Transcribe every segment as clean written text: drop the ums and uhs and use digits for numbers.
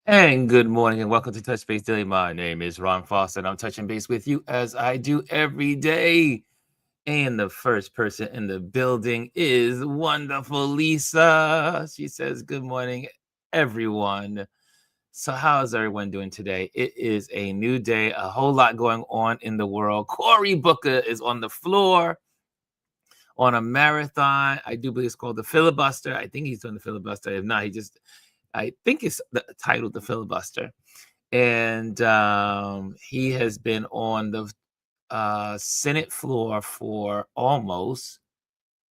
And good morning and welcome to Touch Base Daily. My name is Ron Foster and I'm touching base with you as I do every day. And the first person in the building is wonderful Lisa. She says, good morning, everyone. So, how is everyone doing today? It is a new day, a whole lot going on in the world. Cory Booker is on the floor on a marathon. I do believe it's called the filibuster. I think he's doing the filibuster. If not, I think it's the title, the filibuster. And he has been on the Senate floor for almost,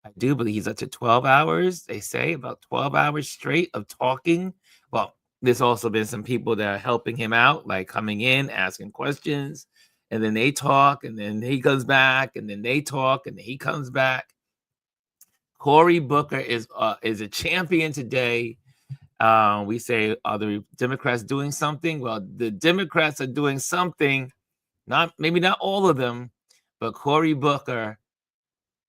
I do believe he's up to 12 hours. They say about 12 hours straight of talking. Well, there's also been some people that are helping him out, like coming in, asking questions, and then they talk, and then he comes back, and then they talk, and then he comes back. Cory Booker is a champion today. We say, are the Democrats doing something? Well, the Democrats are doing something, maybe not all of them, but Cory Booker,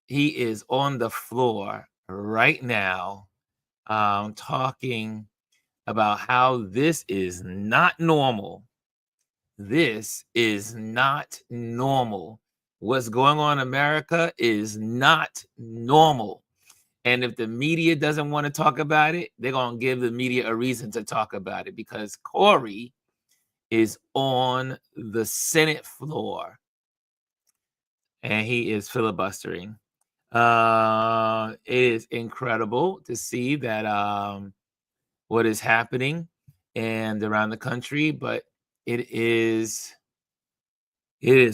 he is on the floor right now, talking about how this is not normal. This is not normal. What's going on in America is not normal. And if the media doesn't want to talk about it, they're going to give the media a reason to talk about it because Cory is on the Senate floor and he is filibustering. It is incredible to see that what is happening and around the country, but it is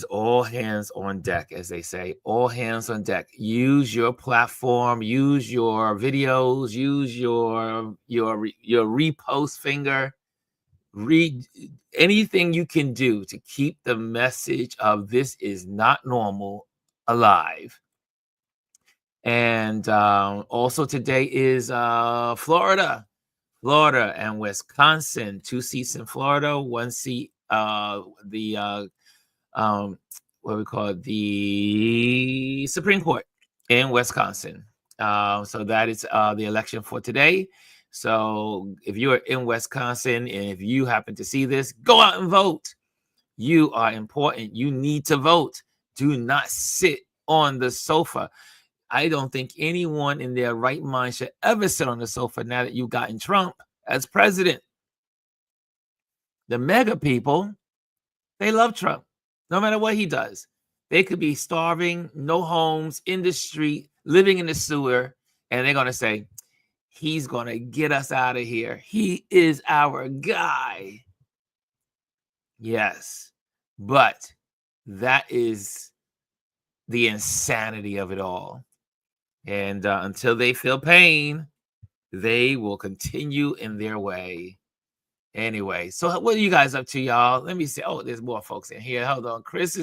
all hands on deck, as they say. All hands on deck. Use your platform, use your videos, use your repost finger. Read anything you can do to keep the message of this is not normal alive. And also today is Florida and Wisconsin. 2 seats in Florida, 1 seat what we call it, the Supreme Court in Wisconsin. So that is the election for today. So if you are in Wisconsin and if you happen to see this, go out and vote. You are important. You need to vote. Do not sit on the sofa. I don't think anyone in their right mind should ever sit on the sofa now that you've gotten Trump as president. The mega people, they love Trump, no matter what he does. They could be starving, no homes, in the street, living in the sewer, and they're going to say, he's going to get us out of here. He is our guy. Yes, but that is the insanity of it all. And until they feel pain, they will continue in their way. Anyway, so what are you guys up to, y'all? Let me see. Oh, there's more folks in here. Hold on. Chris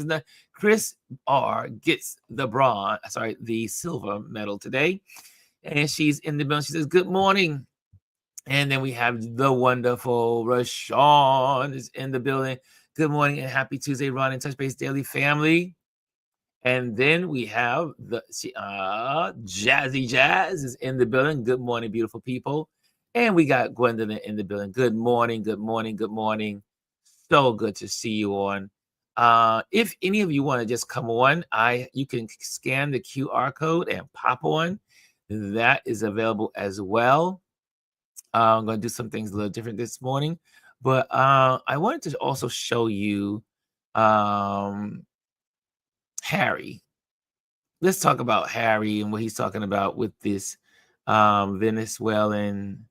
R gets the silver medal today. And she's in the building. She says, good morning. And then we have the wonderful Rashawn is in the building. Good morning and happy Tuesday, Ron and Touch Base Daily family. And then we have the Jazzy Jazz is in the building. Good morning, beautiful people. And we got Gwendolyn in the building. Good morning, good morning, good morning. So good to see you on. If any of you want to just come on, you can scan the QR code and pop on. That is available as well. I'm going to do some things a little different this morning. But I wanted to also show you Harry. Let's talk about Harry and what he's talking about with this Venezuelan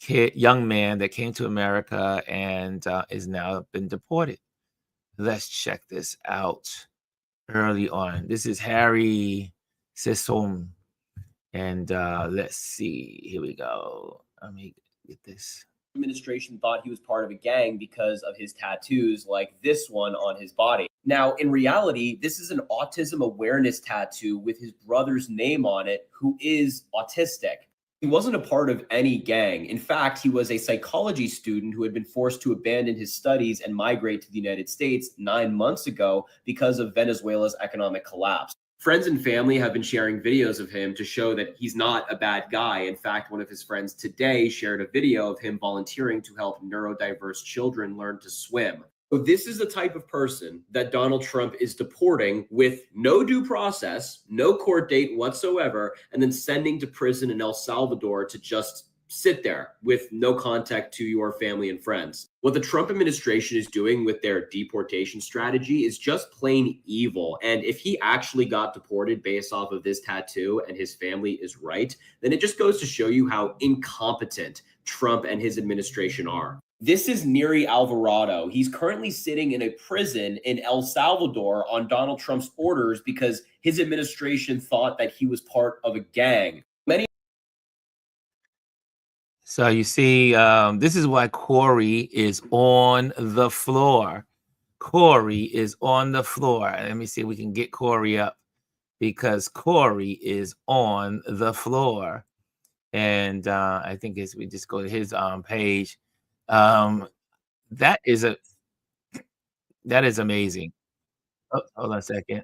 young man that came to America and is now been deported. Let's check this out early on. This is Harry Sissom. And let's see. Here we go. Let me get this. Administration thought he was part of a gang because of his tattoos like this one on his body. Now, in reality, this is an autism awareness tattoo with his brother's name on it, who is autistic. He wasn't a part of any gang. In fact, he was a psychology student who had been forced to abandon his studies and migrate to the United States 9 months ago because of Venezuela's economic collapse. Friends and family have been sharing videos of him to show that he's not a bad guy. In fact, one of his friends today shared a video of him volunteering to help neurodiverse children learn to swim. So this is the type of person that Donald Trump is deporting with no due process, no court date whatsoever, and then sending to prison in El Salvador to just sit there with no contact to your family and friends. What the Trump administration is doing with their deportation strategy is just plain evil. And if he actually got deported based off of this tattoo and his family is right, then it just goes to show you how incompetent Trump and his administration are. This is Neri Alvarado. He's currently sitting in a prison in El Salvador on Donald Trump's orders because his administration thought that he was part of a gang. So you see, this is why Corey is on the floor. Corey is on the floor. Let me see if we can get Corey up, because Corey is on the floor. And I think as we just go to his page, that is amazing. Oh, hold on a second.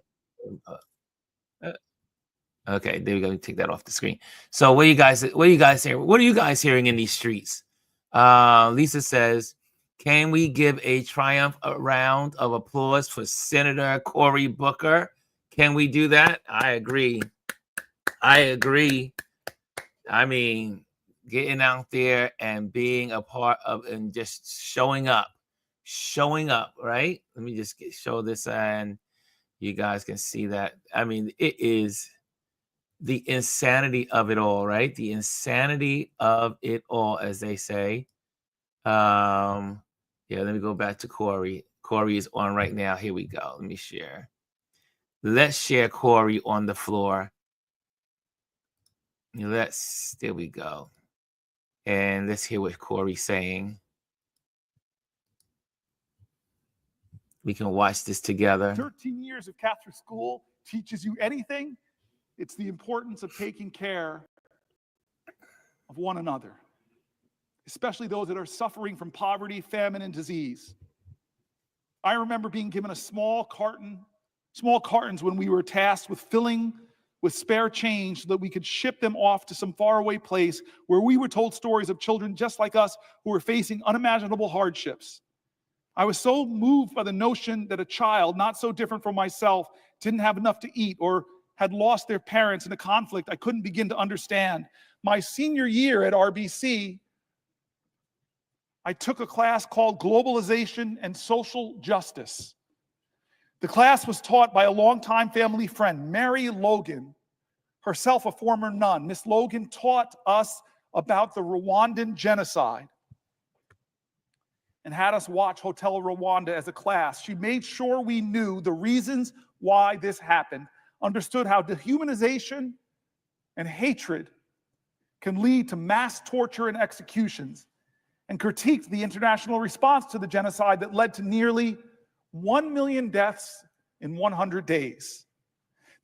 Okay, there we go. Take that off the screen. So what are you guys hearing? What are you guys hearing in these streets? Lisa says, can we give a round of applause for Senator Cory Booker? Can we do that? I agree. I mean, getting out there and being a part of and just showing up, right? Let me just show this and you guys can see that. I mean, it is the insanity of it all, right? The insanity of it all, as they say. Yeah, let me go back to Corey. Corey is on right now. Here we go. Let me share. Let's share Corey on the floor. There we go. And let's hear what Corey's saying. We can watch this together. 13 years of Catholic school teaches you anything, it's the importance of taking care of one another, especially those that are suffering from poverty, famine, and disease. I remember being given a small cartons when we were tasked with filling with spare change so that we could ship them off to some faraway place where we were told stories of children just like us who were facing unimaginable hardships. I was so moved by the notion that a child, not so different from myself, didn't have enough to eat or had lost their parents in a conflict I couldn't begin to understand. My senior year at RBC, I took a class called Globalization and Social Justice. The class was taught by a longtime family friend, Mary Logan, herself a former nun. Miss Logan taught us about the Rwandan genocide and had us watch Hotel Rwanda as a class. She made sure we knew the reasons why this happened, understood how dehumanization and hatred can lead to mass torture and executions, and critiqued the international response to the genocide that led to nearly 1 million deaths in 100 days.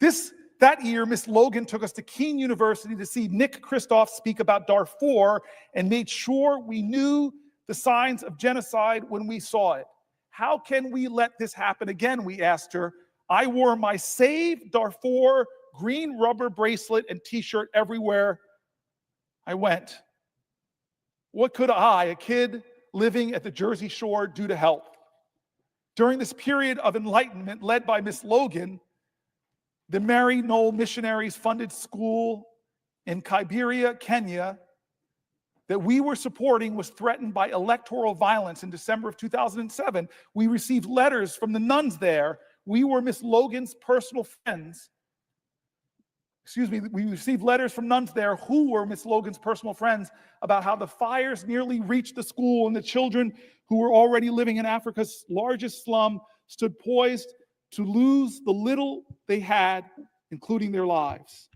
That year, Miss Logan took us to Keene University to see Nick Kristof speak about Darfur and made sure we knew the signs of genocide when we saw it. How can we let this happen again, we asked her. I wore my Save Darfur green rubber bracelet and t-shirt everywhere I went. What could I, a kid living at the Jersey Shore, do to help? During this period of enlightenment led by Miss Logan, the Mary Knoll Missionaries funded school in Kibera, Kenya, that we were supporting was threatened by electoral violence in December of 2007. We received letters from the nuns there. We were Miss Logan's personal friends. We received letters from nuns there who were Miss Logan's personal friends about how the fires nearly reached the school and the children who were already living in Africa's largest slum stood poised to lose the little they had, including their lives.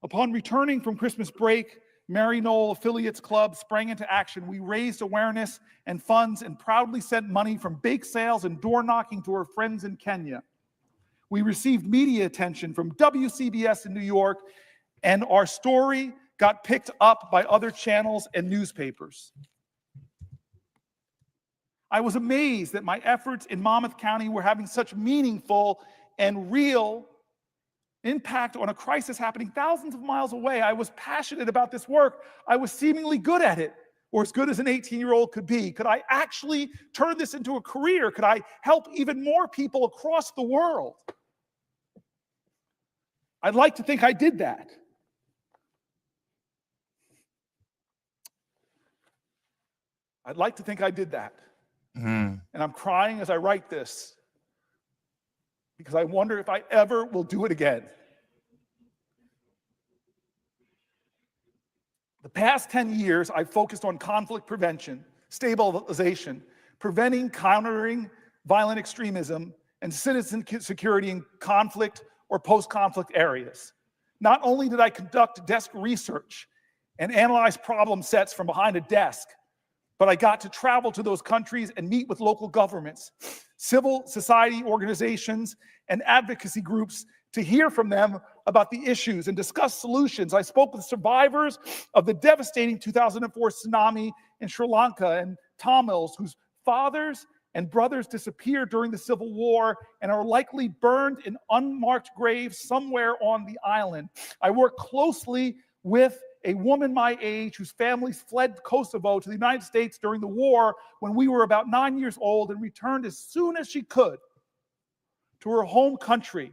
Upon returning from Christmas break, Mary Knoll Affiliates Club sprang into action. We raised awareness and funds and proudly sent money from bake sales and door knocking to our friends in Kenya. We received media attention from WCBS in New York, and our story got picked up by other channels and newspapers. I was amazed that my efforts in Monmouth County were having such meaningful and real impact on a crisis happening thousands of miles away. I was passionate about this work. I was seemingly good at it, or as good as an 18-year-old could be. Could I actually turn this into a career? Could I help even more people across the world? I'd like to think I did that. I'd like to think I did that. And I'm crying as I write this because I wonder if I ever will do it again. The past 10 years, I've focused on conflict prevention, stabilization, preventing, countering violent extremism, and citizen security in conflict or post-conflict areas. Not only did I conduct desk research and analyze problem sets from behind a desk, but I got to travel to those countries and meet with local governments, civil society organizations, and advocacy groups to hear from them about the issues and discuss solutions. I spoke with survivors of the devastating 2004 tsunami in Sri Lanka and Tamils whose fathers and brothers disappeared during the Civil War and are likely burned in unmarked graves somewhere on the island. I worked closely with a woman my age whose families fled Kosovo to the United States during the war when we were about 9 years old and returned as soon as she could to her home country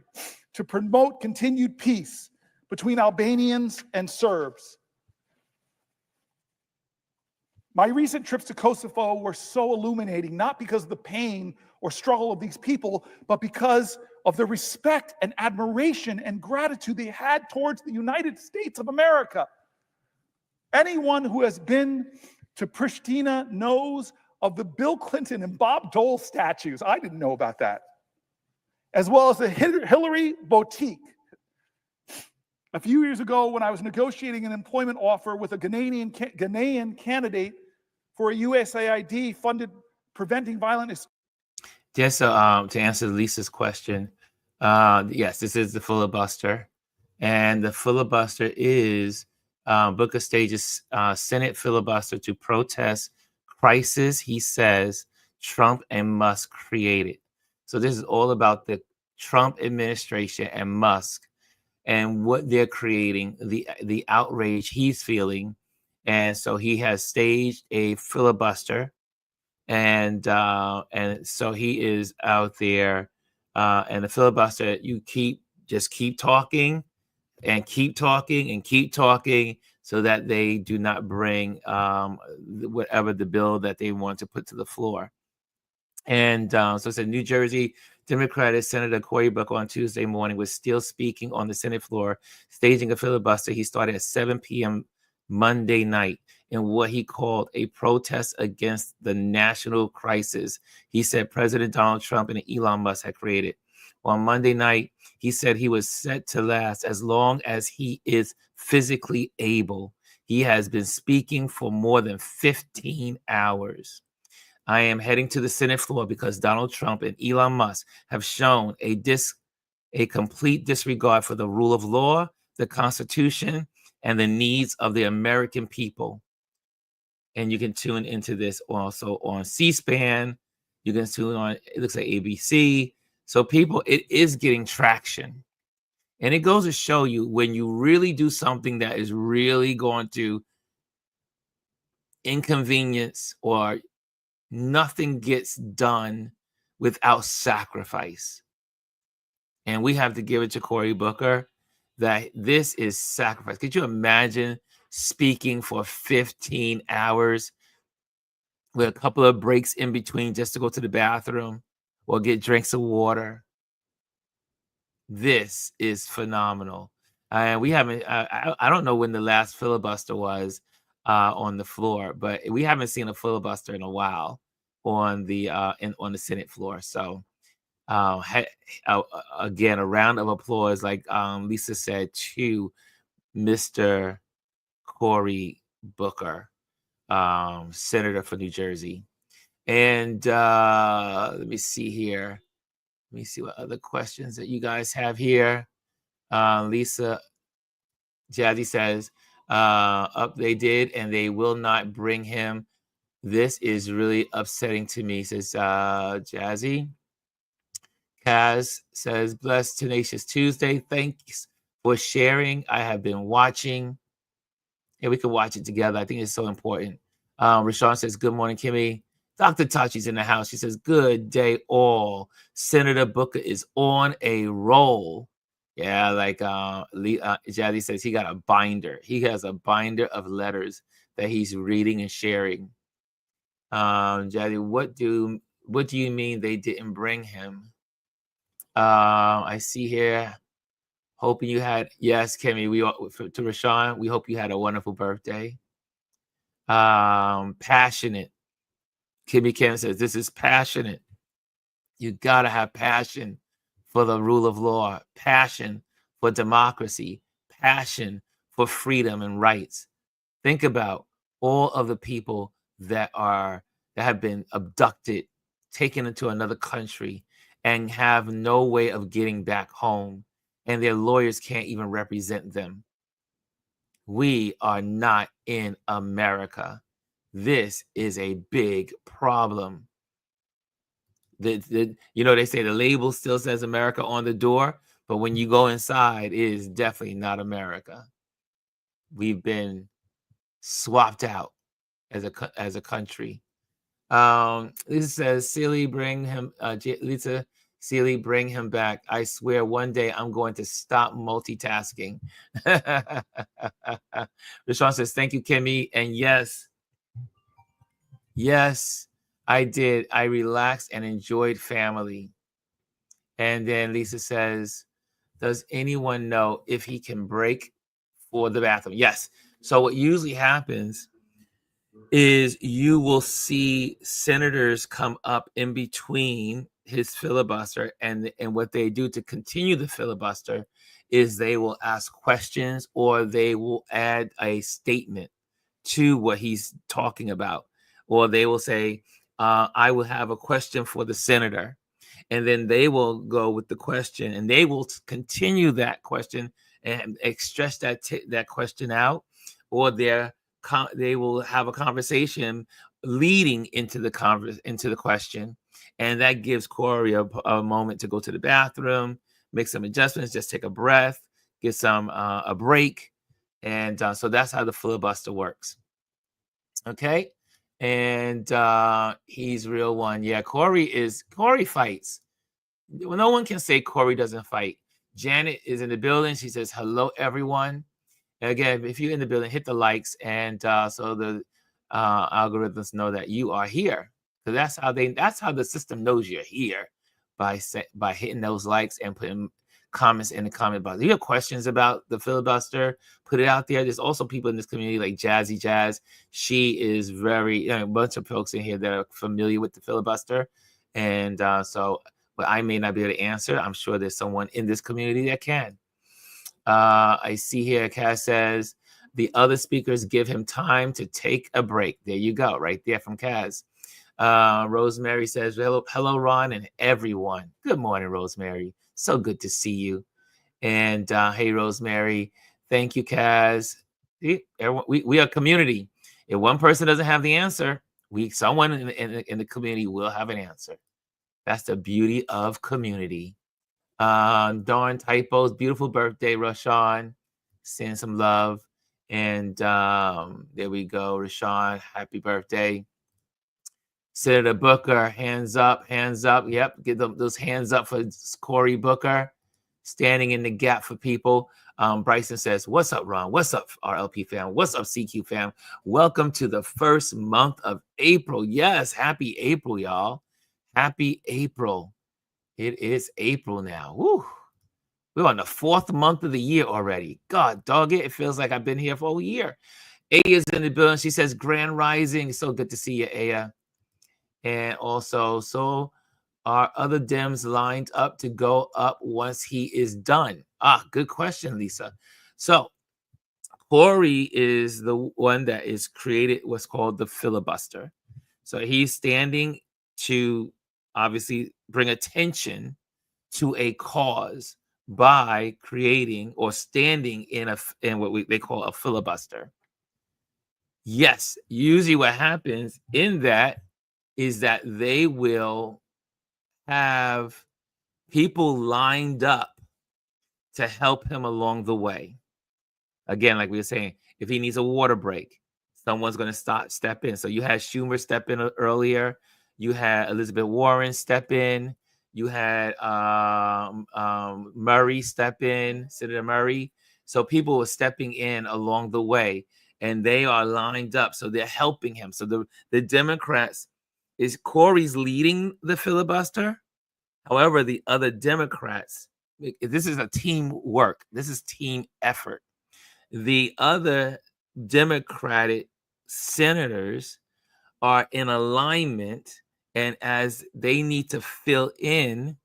to promote continued peace between Albanians and Serbs. My recent trips to Kosovo were so illuminating, not because of the pain or struggle of these people, but because of the respect and admiration and gratitude they had towards the United States of America. Anyone who has been to Pristina knows of the Bill Clinton and Bob Dole statues. I didn't know about that. As well as the Hillary Boutique. A few years ago, when I was negotiating an employment offer with a Ghanaian candidate for a USAID funded preventing violence. Just to answer Lisa's question, yes, this is the filibuster. And the filibuster is Booker stages Senate filibuster to protest crisis, he says, Trump and Musk created. So this is all about the Trump administration and Musk and what they're creating, the outrage he's feeling. And so he has staged a filibuster. And so he is out there. And the filibuster, you keep talking and keep talking and keep talking so that they do not bring whatever the bill that they want to put to the floor. And so it's in New Jersey, Democratic Senator Cory Booker on Tuesday morning was still speaking on the Senate floor, staging a filibuster. He started at 7 p.m. Monday night in what he called a protest against the national crisis he said President Donald Trump and Elon Musk had created. On Monday night, he said he was set to last as long as he is physically able. He has been speaking for more than 15 hours. I am heading to the Senate floor because Donald Trump and Elon Musk have shown a complete disregard for the rule of law, the Constitution, and the needs of the American people. And you can tune into this also on C-SPAN. You can tune on, it looks like ABC. So people, it is getting traction. And it goes to show you when you really do something that is really going to inconvenience or nothing gets done without sacrifice. And we have to give it to Cory Booker that this is sacrifice. Could you imagine speaking for 15 hours with a couple of breaks in between just to go to the bathroom or get drinks of water? This is phenomenal. And we haven't, I don't know when the last filibuster was on the floor, but we haven't seen a filibuster in a while on the Senate floor. So again, a round of applause, like Lisa said, to Mr. Cory Booker, Senator for New Jersey. And let me see here. Let me see what other questions that you guys have here. Lisa Jazzy says, up they did, and they will not bring him. This is really upsetting to me, says Jazzy. Kaz says, blessed Tenacious Tuesday. Thanks for sharing. I have been watching. Yeah, we can watch it together. I think it's so important. Rashawn says, good morning, Kimmy. Dr. Tachi's in the house. She says, good day all. Senator Booker is on a roll. Yeah, like Jazzy says, he got a binder. He has a binder of letters that he's reading and sharing. Jazzy, what do you mean they didn't bring him? I see here, hoping you had, yes, Kimmy, to Rashawn, we hope you had a wonderful birthday. Passionate. Kimmy Kim says, this is passionate. You gotta have passion for the rule of law, passion for democracy, passion for freedom and rights. Think about all of the people that have been abducted, taken into another country, and have no way of getting back home, and their lawyers can't even represent them. We are not in America. This is a big problem. They say the label still says America on the door, but when you go inside, it is definitely not America. We've been swapped out as a country. Lisa says, Sealy, bring him. Lisa Sealy, bring him back. I swear, one day I'm going to stop multitasking. Rashawn says, thank you, Kimmy, and yes, I did. I relaxed and enjoyed family. And then Lisa says, does anyone know if he can break for the bathroom? Yes. So what usually happens is you will see senators come up in between his filibuster, and what they do to continue the filibuster is they will ask questions or they will add a statement to what he's talking about, or they will say, I will have a question for the senator, and then they will go with the question and they will continue that question and stretch that question out, or they will have a conversation leading into the question, and that gives Corey a moment to go to the bathroom, make some adjustments, just take a breath, get some a break, and so that's how the filibuster works. Okay, and he's real one. Yeah, Corey fights. Well, no one can say Corey doesn't fight. Janet is in the building. She says, hello, everyone. Again, if you're in the building, hit the likes, and so the algorithms know that you are here. So that's how the system knows you're here, by hitting those likes and putting comments in the comment box. If you have questions about the filibuster, put it out there. There's also people in this community like Jazzy Jazz. She is a bunch of folks in here that are familiar with the filibuster, and so, but I may not be able to answer. I'm sure there's someone in this community that can. I see here, Cass says, the other speakers give him time to take a break. There you go, right there from Kaz. Rosemary says, hello, Ron and everyone. Good morning, Rosemary. So good to see you. And hey, Rosemary, thank you, Kaz. We are a community. If one person doesn't have the answer, someone in the community will have an answer. That's the beauty of community. Dawn Typos, beautiful birthday, Rashawn. Send some love. And there we go, Rashawn. Happy birthday. Senator Booker, hands up, hands up. Yep, get those hands up for Cory Booker, standing in the gap for people. Bryson says, what's up, Ron? What's up, RLP fam? What's up, CQ fam? Welcome to the first month of April. Yes, happy April, y'all. Happy April. It is April now. Woo. We're on the 4th month of the year already. God dog it. It feels like I've been here for a year. Aya's in the building. She says, Grand Rising. So good to see you, Aya. And also, so are other Dems lined up to go up once he is done? Good question, Lisa. So Cory is the one that is created what's called the filibuster. So he's standing to obviously bring attention to a cause by creating or standing in what they call a filibuster. Yes, usually what happens in that is that they will have People lined up to help him along the way. Again, like we were saying, if he needs a water break, someone's going to step in. So you had Schumer step in earlier. You had Elizabeth Warren step in. You had Murray step in, Senator Murray. So people were stepping in along the way, and they are lined up. So they're helping him. So the Democrats, Corey's leading the filibuster. However, the other Democrats, this is a teamwork. This is team effort. The other Democratic senators are in alignment, and as they need to fill in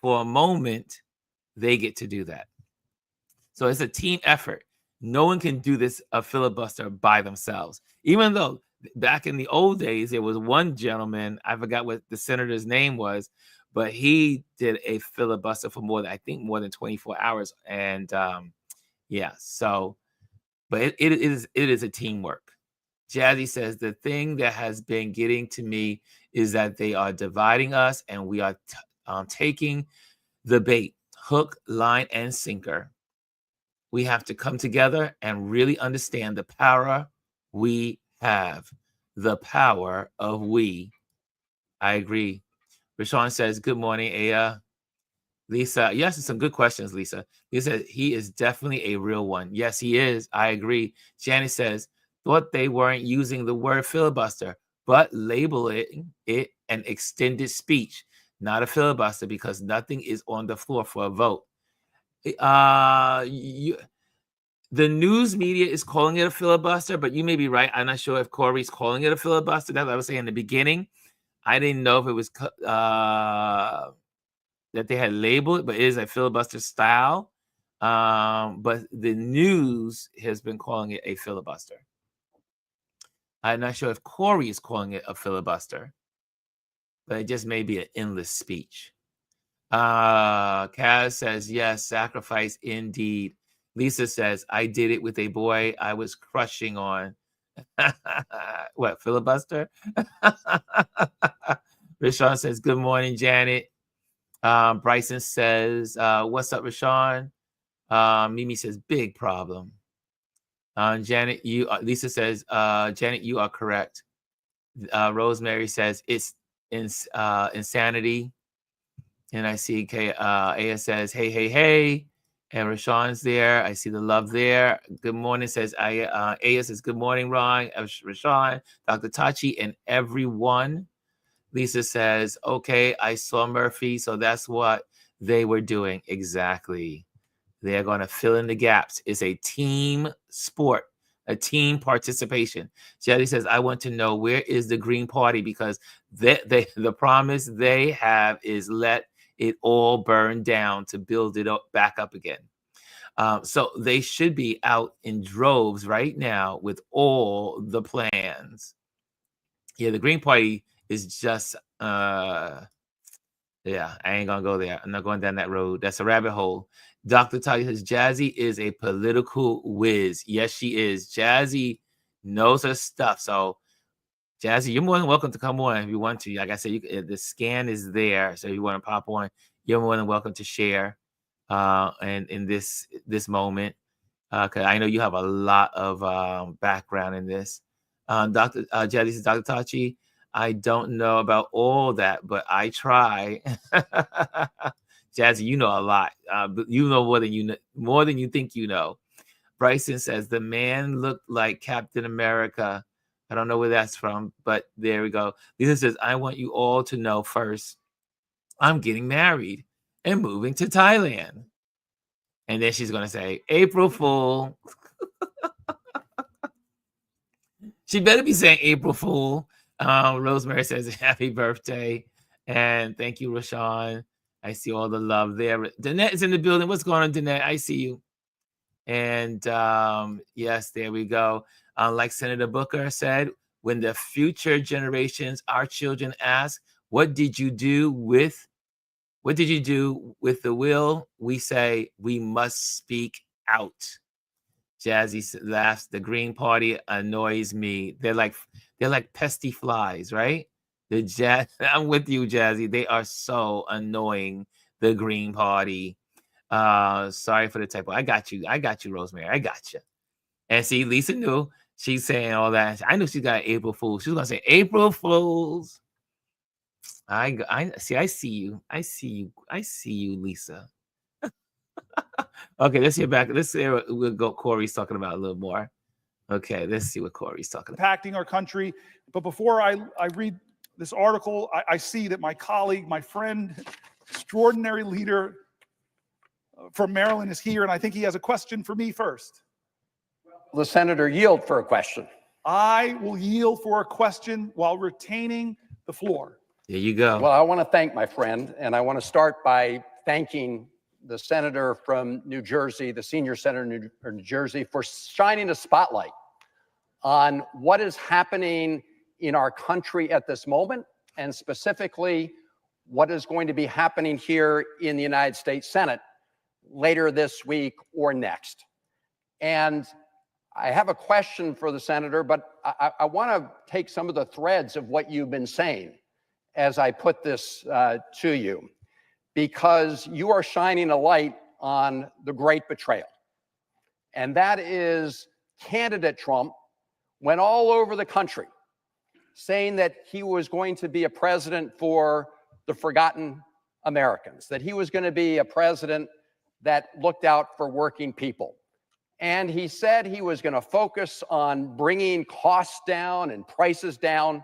for a moment, they get to do that. So it's a team effort. No one can do this a filibuster by themselves. Even though back in the old days, there was one gentleman, I forgot what the senator's name was, but he did a filibuster for more than 24 hours. And yeah, so, but it is a teamwork. Jazzy says, the thing that has been getting to me is that they are dividing us, and we are taking the bait, hook, line, and sinker. We have to come together and really understand the power we have. The power of we. I agree. Rashawn says, good morning, Aya. Lisa, yes, some good questions, Lisa. Lisa says, he is definitely a real one. Yes, he is. I agree. Janice says, thought they weren't using the word filibuster, but labeling it an extended speech, not a filibuster, because nothing is on the floor for a vote. The news media is calling it a filibuster, but you may be right. I'm not sure if Corey's calling it a filibuster. That's what I was saying in the beginning. I didn't know if it was that they had labeled it, but it is a filibuster style. But the news has been calling it a filibuster. I'm not sure if Corey is calling it a filibuster, but it just may be an endless speech. Kaz says, yes, sacrifice indeed. Lisa says, I did it with a boy I was crushing on. What, filibuster? Rashawn says, good morning, Janet. Bryson says, what's up, Rashawn? Mimi says, big problem. Janet, Lisa says, Janet, you are correct. Rosemary says, it's insanity. And I see Aya says, hey, hey, hey. And Rashawn's there. I see the love there. Good morning, says Aya. Aya says, good morning, Ron, Rashawn, Dr. Tachi, and everyone. Lisa says, okay, I saw Murphy, so that's what they were doing. Exactly. They're going to fill in the gaps. It's a team sport, a team participation. Jelly says, I want to know, where is the Green Party? Because the promise they have is let it all burn down to build it up back up again. So they should be out in droves right now with all the plans. Yeah, the Green Party is just, yeah, I ain't gonna go there. I'm not going down that road. That's a rabbit hole. Dr. Talia says, Jazzy is a political whiz. Yes, she is. Jazzy knows her stuff. So, Jazzy, you're more than welcome to come on if you want to. Like I said, the scan is there. So if you want to pop on, you're more than welcome to share and in this moment. Because I know you have a lot of background in this. Dr. Jazzy says, Dr. Tachi, I don't know about all that, but I try. Jazzy, you know a lot. But you know more than you think you know. Bryson says, the man looked like Captain America. I don't know where that's from, but there we go. Lisa says, I want you all to know first, I'm getting married and moving to Thailand. And then she's going to say, April Fool. She better be saying April Fool. Rosemary says, happy birthday. And thank you, Rashawn. I see all the love there. Danette is in the building. What's going on, Danette? I see you. And yes, there we go. Like Senator Booker said, when the future generations, our children ask, what did you do with the will? We say, we must speak out. Jazzy laughs. The Green Party annoys me. They're like pesky flies, right? I'm with you, Jazzy. They are so annoying. the Green Party. Sorry for the typo. I got you, Rosemary. I got you. And see, Lisa knew. She's saying all that. I knew she got April Fools. She was gonna say April Fools. I see. I see you. I see you. I see you, Lisa. Okay, let's hear back. Let's see what Corey's talking about a little more. Okay, let's see what Corey's talking about. Impacting our country. But before I read this article, I see that my colleague, my friend, extraordinary leader from Maryland is here, and I think he has a question for me first. Will the senator yield for a question? I will yield for a question while retaining the floor. There you go. Well, I want to thank my friend, and I want to start by thanking the senator from New Jersey, the senior senator from New Jersey, for shining a spotlight on what is happening in our country at this moment, and specifically what is going to be happening here in the United States Senate later this week or next. And I have a question for the senator, but I want to take some of the threads of what you've been saying as I put this to you, because you are shining a light on the great betrayal. And that is candidate Trump went all over the country saying that he was going to be a president for the forgotten Americans, that he was going to be a president that looked out for working people. And he said he was going to focus on bringing costs down and prices down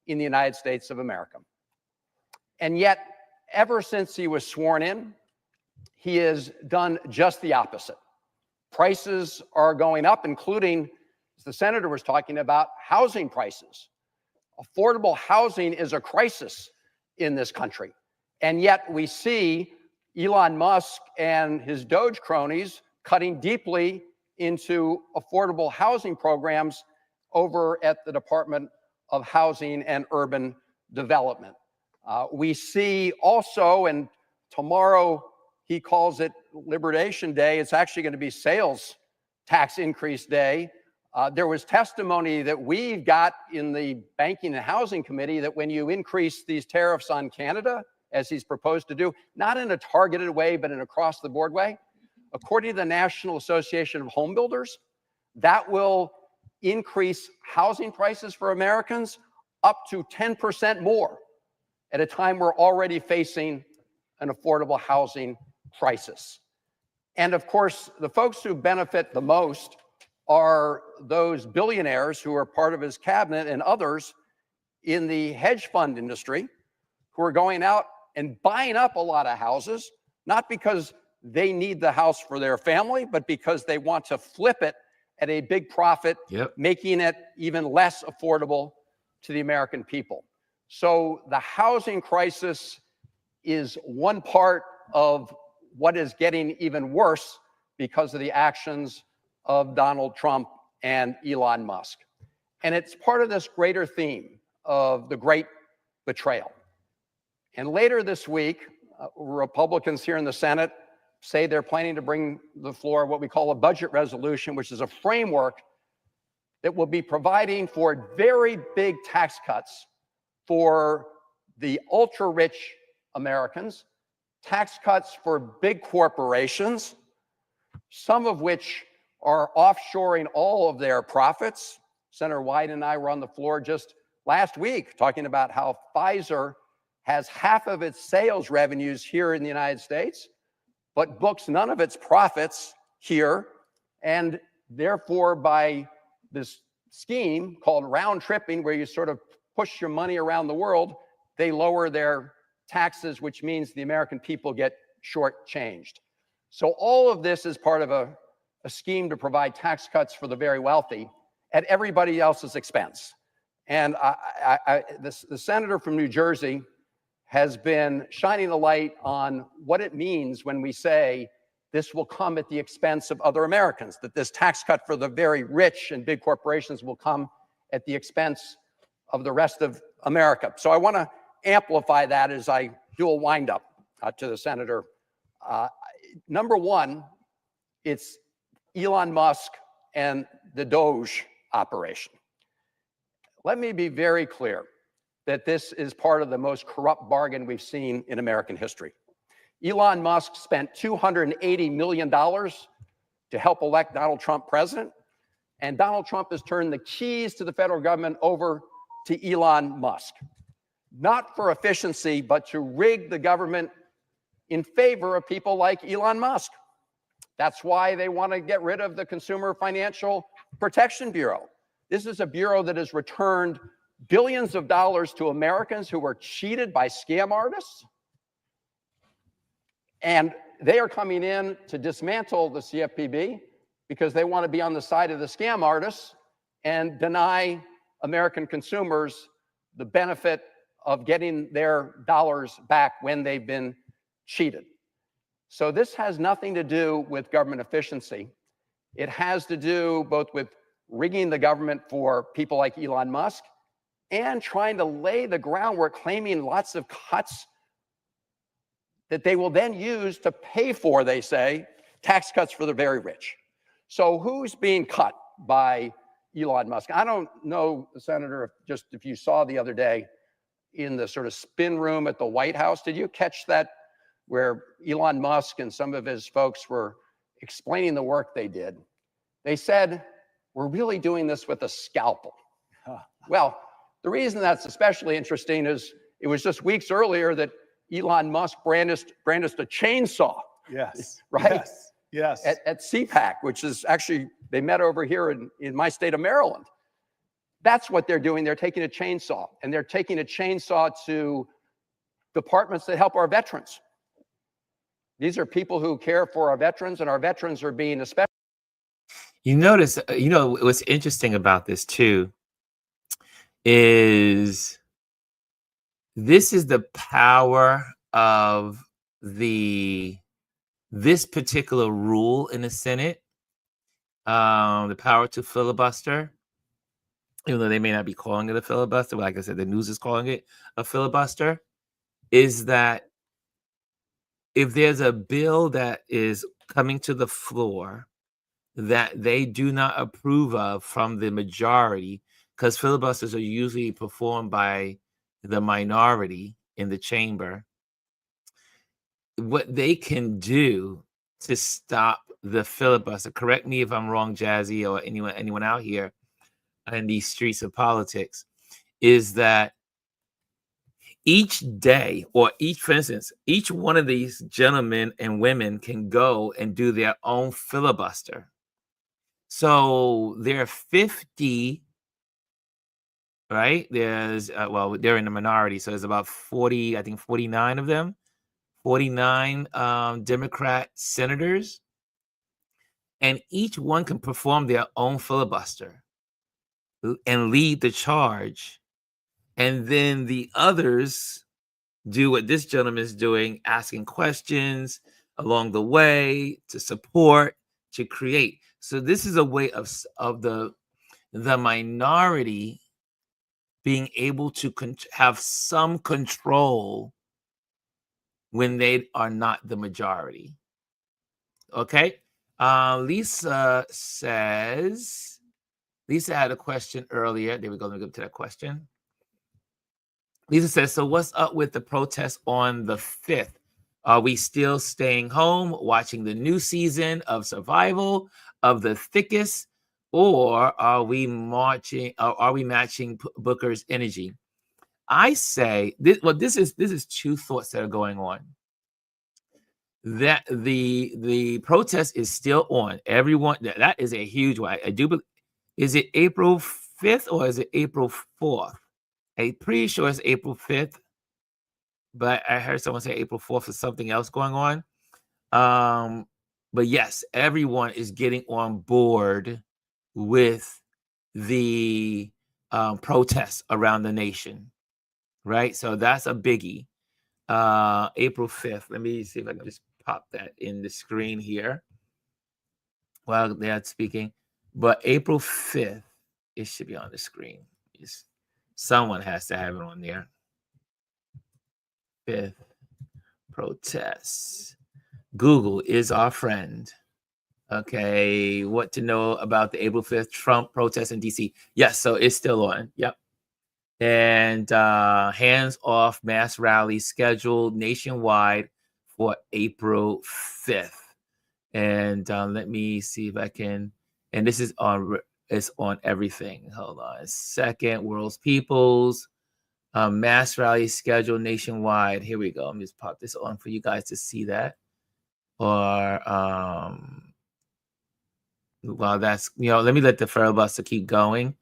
in the United States of America. And yet, ever since he was sworn in, he has done just the opposite. Prices are going up, including, as the senator was talking about, housing prices. Affordable housing is a crisis in this country. And yet we see Elon Musk and his Doge cronies cutting deeply into affordable housing programs over at the Department of Housing and Urban Development. We see also, and tomorrow he calls it Liberation Day, it's actually going to be sales tax increase day. There was testimony that we got in the Banking and Housing Committee that when you increase these tariffs on Canada, as he's proposed to do, not in a targeted way, but in an across-the-board way, according to the National Association of Home Builders, that will increase housing prices for Americans up to 10% more at a time we're already facing an affordable housing crisis. And of course, the folks who benefit the most are those billionaires who are part of his cabinet and others in the hedge fund industry who are going out and buying up a lot of houses, not because they need the house for their family, but because they want to flip it at a big profit, making it even less affordable to the American people. So the housing crisis is one part of what is getting even worse because of the actions of Donald Trump and Elon Musk. And it's part of this greater theme of the great betrayal. And later this week, Republicans here in the Senate say they're planning to bring to the floor what we call a budget resolution, which is a framework that will be providing for very big tax cuts for the ultra-rich Americans, tax cuts for big corporations, some of which are offshoring all of their profits. Senator Wyden and I were on the floor just last week talking about how Pfizer has half of its sales revenues here in the United States, but books none of its profits here. And therefore, by this scheme called round tripping, where you sort of push your money around the world, they lower their taxes, which means the American people get shortchanged. So all of this is part of a scheme to provide tax cuts for the very wealthy at everybody else's expense. And the senator from New Jersey has been shining a light on what it means when we say this will come at the expense of other Americans, that this tax cut for the very rich and big corporations will come at the expense of the rest of America. So I want to amplify that as I do a wind-up to the senator. Number one, it's Elon Musk and the Doge operation. Let me be very clear that this is part of the most corrupt bargain we've seen in American history. Elon Musk spent $280 million to help elect Donald Trump president. And Donald Trump has turned the keys to the federal government over to Elon Musk, not for efficiency, but to rig the government in favor of people like Elon Musk. That's why they want to get rid of the Consumer Financial Protection Bureau. This is a bureau that has returned billions of dollars to Americans who were cheated by scam artists. And they are coming in to dismantle the CFPB because they want to be on the side of the scam artists and deny American consumers the benefit of getting their dollars back when they've been cheated. So this has nothing to do with government efficiency. It has to do both with rigging the government for people like Elon Musk and trying to lay the groundwork, claiming lots of cuts that they will then use to pay for, they say, tax cuts for the very rich. So who's being cut by Elon Musk? I don't know, Senator, if you saw the other day in the sort of spin room at the White House, did you catch that, where Elon Musk and some of his folks were explaining the work they did? They said, we're really doing this with a scalpel. Well, the reason that's especially interesting is it was just weeks earlier that Elon Musk brandished a chainsaw. Yes. Right? Yes. At CPAC, which is actually, they met over here in my state of Maryland. That's what they're doing. They're taking a chainsaw, and they're taking a chainsaw to departments that help our veterans. These are people who care for our veterans, and our veterans are being especially. You notice, what's interesting about this too is this is the power of this particular rule in the Senate, the power to filibuster, even though they may not be calling it a filibuster, but like I said, the news is calling it a filibuster, is that if there's a bill that is coming to the floor that they do not approve of from the majority, because filibusters are usually performed by the minority in the chamber, what they can do to stop the filibuster, correct me if I'm wrong, Jazzy, or anyone out here in these streets of politics, is that each day, or for instance, each one of these gentlemen and women can go and do their own filibuster. So there are 50, right? There's, they're in the minority, so there's about 40, I think 49 of them, 49 Democrat senators, and each one can perform their own filibuster and lead the charge. And then the others do what this gentleman is doing, asking questions along the way to support, to create. So this is a way of the minority being able to have some control when they are not the majority. Okay. Lisa had a question earlier. There we go. Let me go to that question. Lisa says, so what's up with the protest on the 5th? Are we still staying home, watching the new season of Survival of the Thickest, or are we matching Booker's energy? I say this. Well, this is two thoughts that are going on. That the protest is still on. Everyone, that is a huge one. I do believe. Is it April 5th or is it April 4th? I'm pretty sure it's April 5th, but I heard someone say April 4th is something else going on. But yes, everyone is getting on board with the protests around the nation, right? So that's a biggie. April 5th. Let me see if I can just pop that in the screen here while they're speaking. But April 5th, it should be on the screen. Someone has to have it on there. 5th protests. Google is our friend. Okay, what to know about the April 5th Trump protest in DC? Yes, so it's still on. Yep. And hands-off mass rally scheduled nationwide for April 5th. And let me see if I can. And this is on. It's on everything. Hold on a second. World's Peoples. Mass rally scheduled nationwide. Here we go. Let me just pop this on for you guys to see that. Or well, that's let me let the filibuster keep going.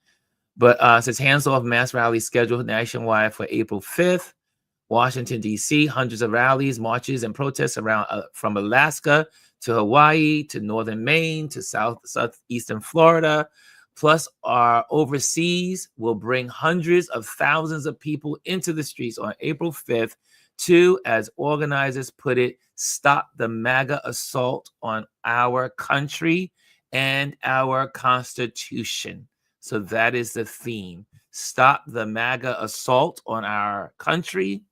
But it says hands off mass rally scheduled nationwide for April 5th. Washington, D.C., hundreds of rallies, marches, and protests around from Alaska to Hawaii to northern Maine to southeastern Florida, plus our overseas will bring hundreds of thousands of people into the streets on April 5th to, as organizers put it, stop the MAGA assault on our country and our Constitution. So that is the theme. Stop the MAGA assault on our country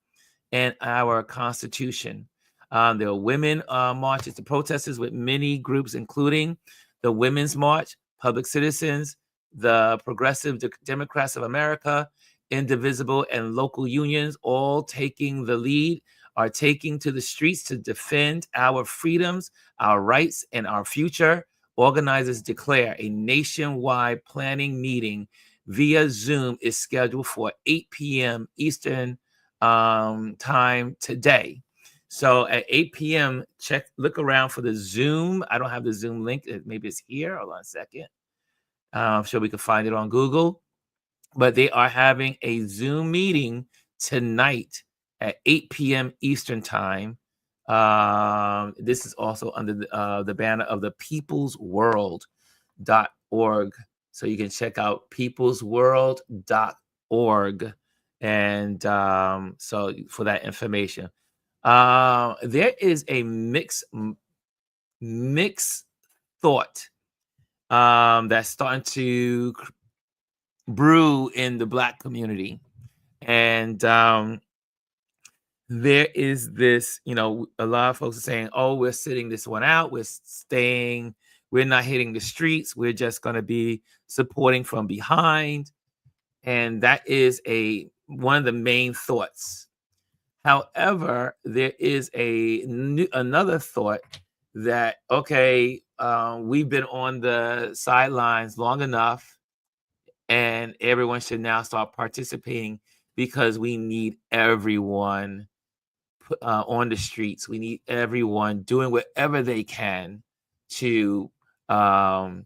and our Constitution. There are women marches, the protesters with many groups, including the Women's March, Public Citizens, the Progressive Democrats of America, Indivisible, and local unions, all taking the lead, are taking to the streets to defend our freedoms, our rights, and our future. Organizers declare a nationwide planning meeting via Zoom is scheduled for 8 p.m. Eastern time today. So at 8 p.m., look around for the Zoom. I don't have the Zoom link. Maybe it's here. Hold on a second. I'm sure we can find it on Google. But they are having a Zoom meeting tonight at 8 p.m. Eastern time. This is also under the banner of the peoplesworld.org. So you can check out peoplesworld.org. And so for that information, there is a mixed thought that's starting to brew in the Black community. And there is this, a lot of folks are saying, oh, we're sitting this one out. We're not hitting the streets. We're just going to be supporting from behind. And that is one of the main thoughts. However, there is another thought that, okay, we've been on the sidelines long enough, and everyone should now start participating because we need everyone on the streets. We need everyone doing whatever they can to, to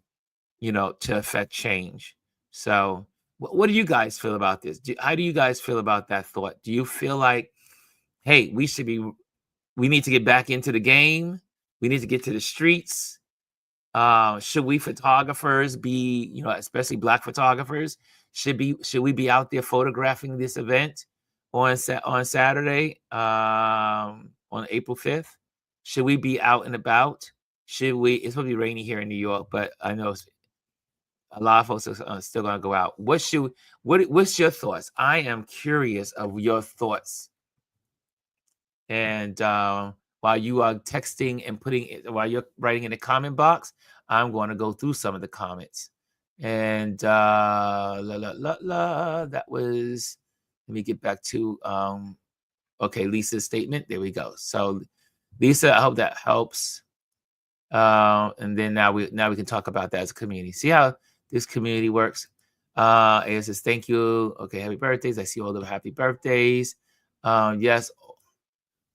affect change. So what do you guys feel about this? How do you guys feel about that thought? Do you feel like, hey, we need to get back into the game? We need to get to the streets. Should we photographers be, especially Black photographers, should we be out there photographing this event on Saturday, on April 5th? Should we be out and about? It's supposed to be rainy here in New York, but I know a lot of folks are still going to go out. What's your thoughts? I am curious of your thoughts. And while you are texting and while you're writing in the comment box, I'm going to go through some of the comments. And that was, let me get back to, okay, Lisa's statement. There we go. So Lisa, I hope that helps. And then now we can talk about that as a community. See how this community works. It says, thank you. Okay, happy birthdays. I see all the happy birthdays. Yes,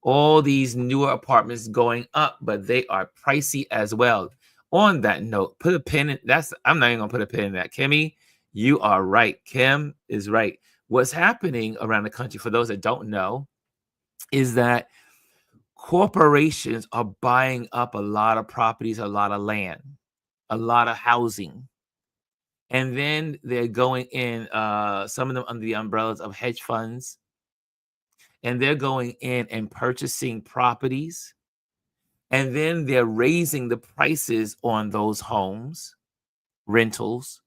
all these newer apartments going up, but they are pricey as well. On that note, put a pin in I'm not even gonna put a pin in that. Kimmy, you are right. Kim is right. What's happening around the country, for those that don't know, is that corporations are buying up a lot of properties, a lot of land, a lot of housing. And then they're going in, some of them under the umbrellas of hedge funds, and they're going in and purchasing properties, and then they're raising the prices on those homes, rentals.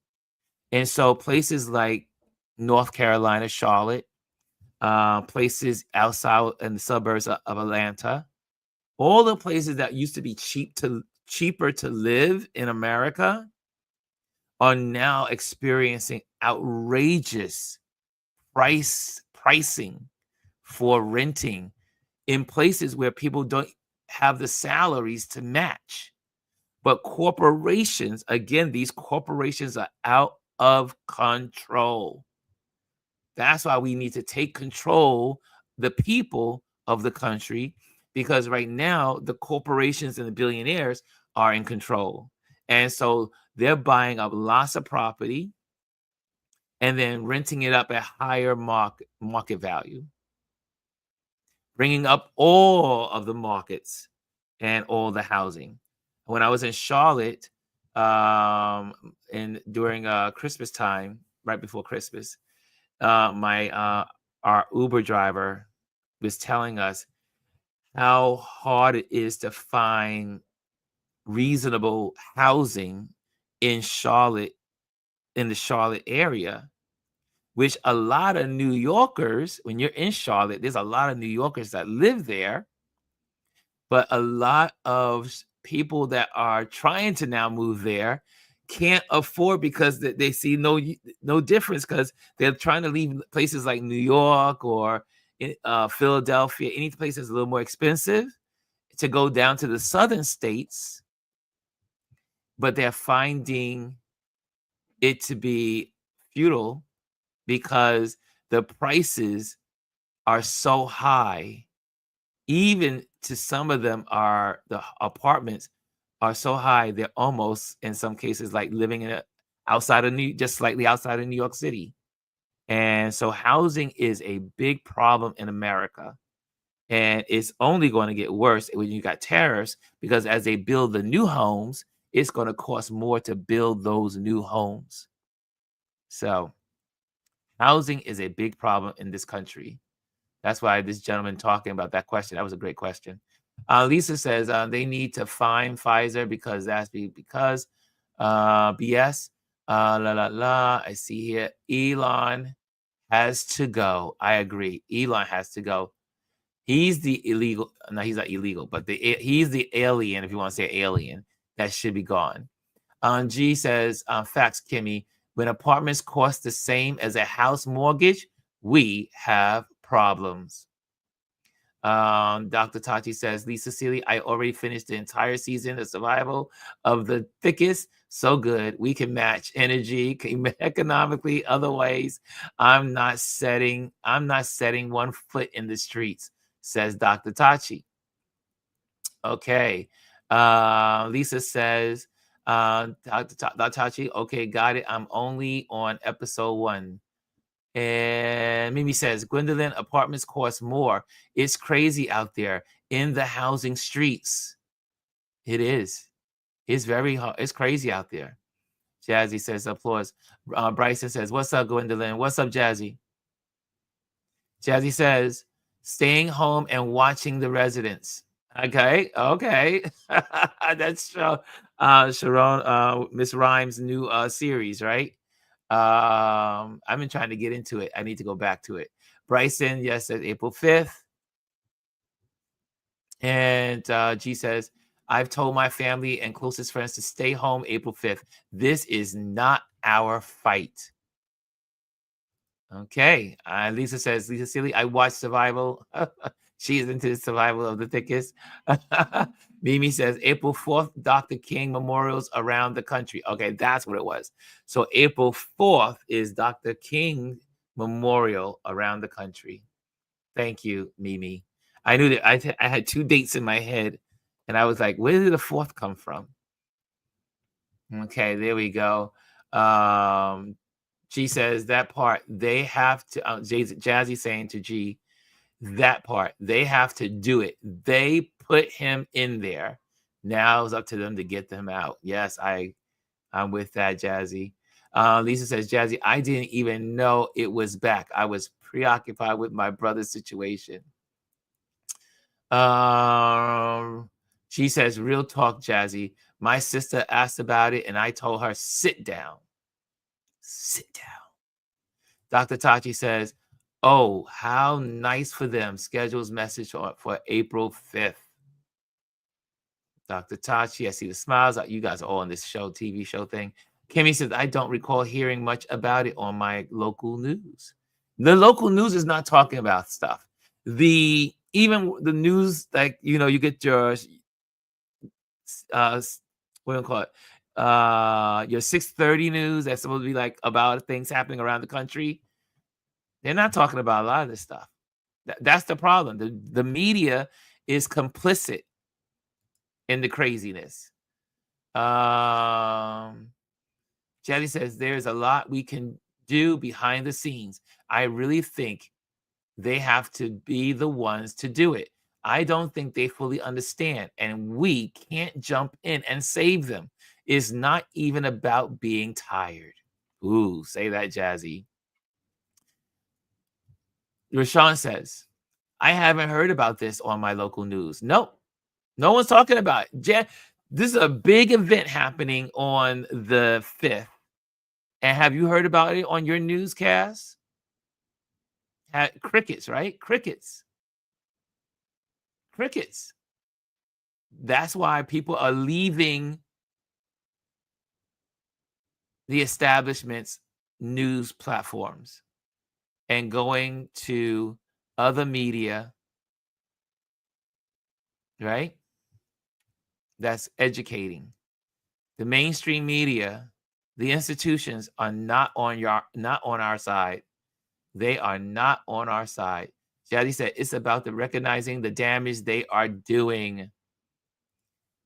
And so places like North Carolina, Charlotte, places outside in the suburbs of Atlanta, all the places that used to be cheaper to live in America are now experiencing outrageous pricing for renting in places where people have the salaries to match. But corporations, again, these corporations are out of control. That's why we need to take control, the people of the country, because right now the corporations and the billionaires are in control. And so they're buying up lots of property and then renting it up at higher market value, bringing up all of the markets and all the housing. When I was in Charlotte, and during Christmas time, right before Christmas, our Uber driver was telling us how hard it is to find reasonable housing in Charlotte, in the Charlotte area, which a lot of New Yorkers, when you're in Charlotte, there's a lot of New Yorkers that live there, but a lot of people that are trying to now move there can't afford because they see no difference, because they're trying to leave places like New York or Philadelphia, any place that's a little more expensive, to go down to the southern states, but they're finding it to be futile because the prices are so high. Even to some of them, the apartments are so high, they're almost, in some cases, like living in just slightly outside of New York City. And so housing is a big problem in America. And it's only going to get worse when you got tariffs, because as they build the new homes, it's going to cost more to build those new homes. So housing is a big problem in this country. That's why this gentleman talking about that question, that was a great question. Lisa says they need to fine Pfizer because BS. I see here. Elon has to go. I agree. Elon has to go. He's the illegal. No, he's not illegal, but he's the alien, if you want to say alien, that should be gone. G says, facts, Kimmy. When apartments cost the same as a house mortgage, we have problems. Dr. Tachi says, Lisa Sealy, I already finished the entire season of Survival of the Thickest. So good. We can match energy economically, other ways. I'm not setting one foot in the streets, says Dr. Tachi. Okay. Lisa says, Dr. Tachi, okay, got it. I'm only on episode 1. And Mimi says, Gwendolyn, apartments cost more. It's crazy out there in the housing streets. It is. It's very hard. It's crazy out there. Jazzy says, applause. Bryson says, what's up, Gwendolyn? What's up, Jazzy? Jazzy says, staying home and watching The Residents. Okay. That's Sharon, Miss Rhymes' new series, right? I've been trying to get into it. I need to go back to it. Bryson, yes, says April 5th. And G says, I've told my family and closest friends to stay home April 5th. This is not our fight. Okay. Lisa says, Lisa Sealy, I watched Survival. She is into Survival of the Thickest. Mimi says, April 4th, Dr. King memorials around the country. Okay, that's what it was. So April 4th is Dr. King memorial around the country. Thank you, Mimi. I knew that I had 2 dates in my head, and I was like, where did the 4th come from? Okay, there we go. G says that part, they have to, Jazzy saying to G, that part, they have to do it. They put him in there. Now it's up to them to get them out. Yes, I'm with that, Jazzy. Lisa says, Jazzy, I didn't even know it was back. I was preoccupied with my brother's situation. She says, real talk, Jazzy. My sister asked about it, and I told her, sit down. Sit down. Dr. Tachi says, oh, how nice for them. Schedules message for April 5th. Dr. Tachi, I see the smiles. You guys are all on this show, TV show thing. Kimmy says, I don't recall hearing much about it on my local news. The local news is not talking about stuff. The even the news, like, you get your what do you call it? Your 6:30 news that's supposed to be like about things happening around the country. They're not talking about a lot of this stuff. That's the problem. The media is complicit in the craziness. Jetty says there's a lot we can do behind the scenes. I really think they have to be the ones to do it. I don't think they fully understand, and we can't jump in and save them. It's not even about being tired. Ooh, say that, Jazzy. Rashawn says, I haven't heard about this on my local news. Nope. No one's talking about it. This is a big event happening on the 5th. And have you heard about it on your newscast? Crickets, right? Crickets. That's why people are leaving the establishment's news platforms and going to other media, right? That's educating. The mainstream media, the institutions are not on our side. They are not on our side. Jazzy said it's about the recognizing the damage they are doing.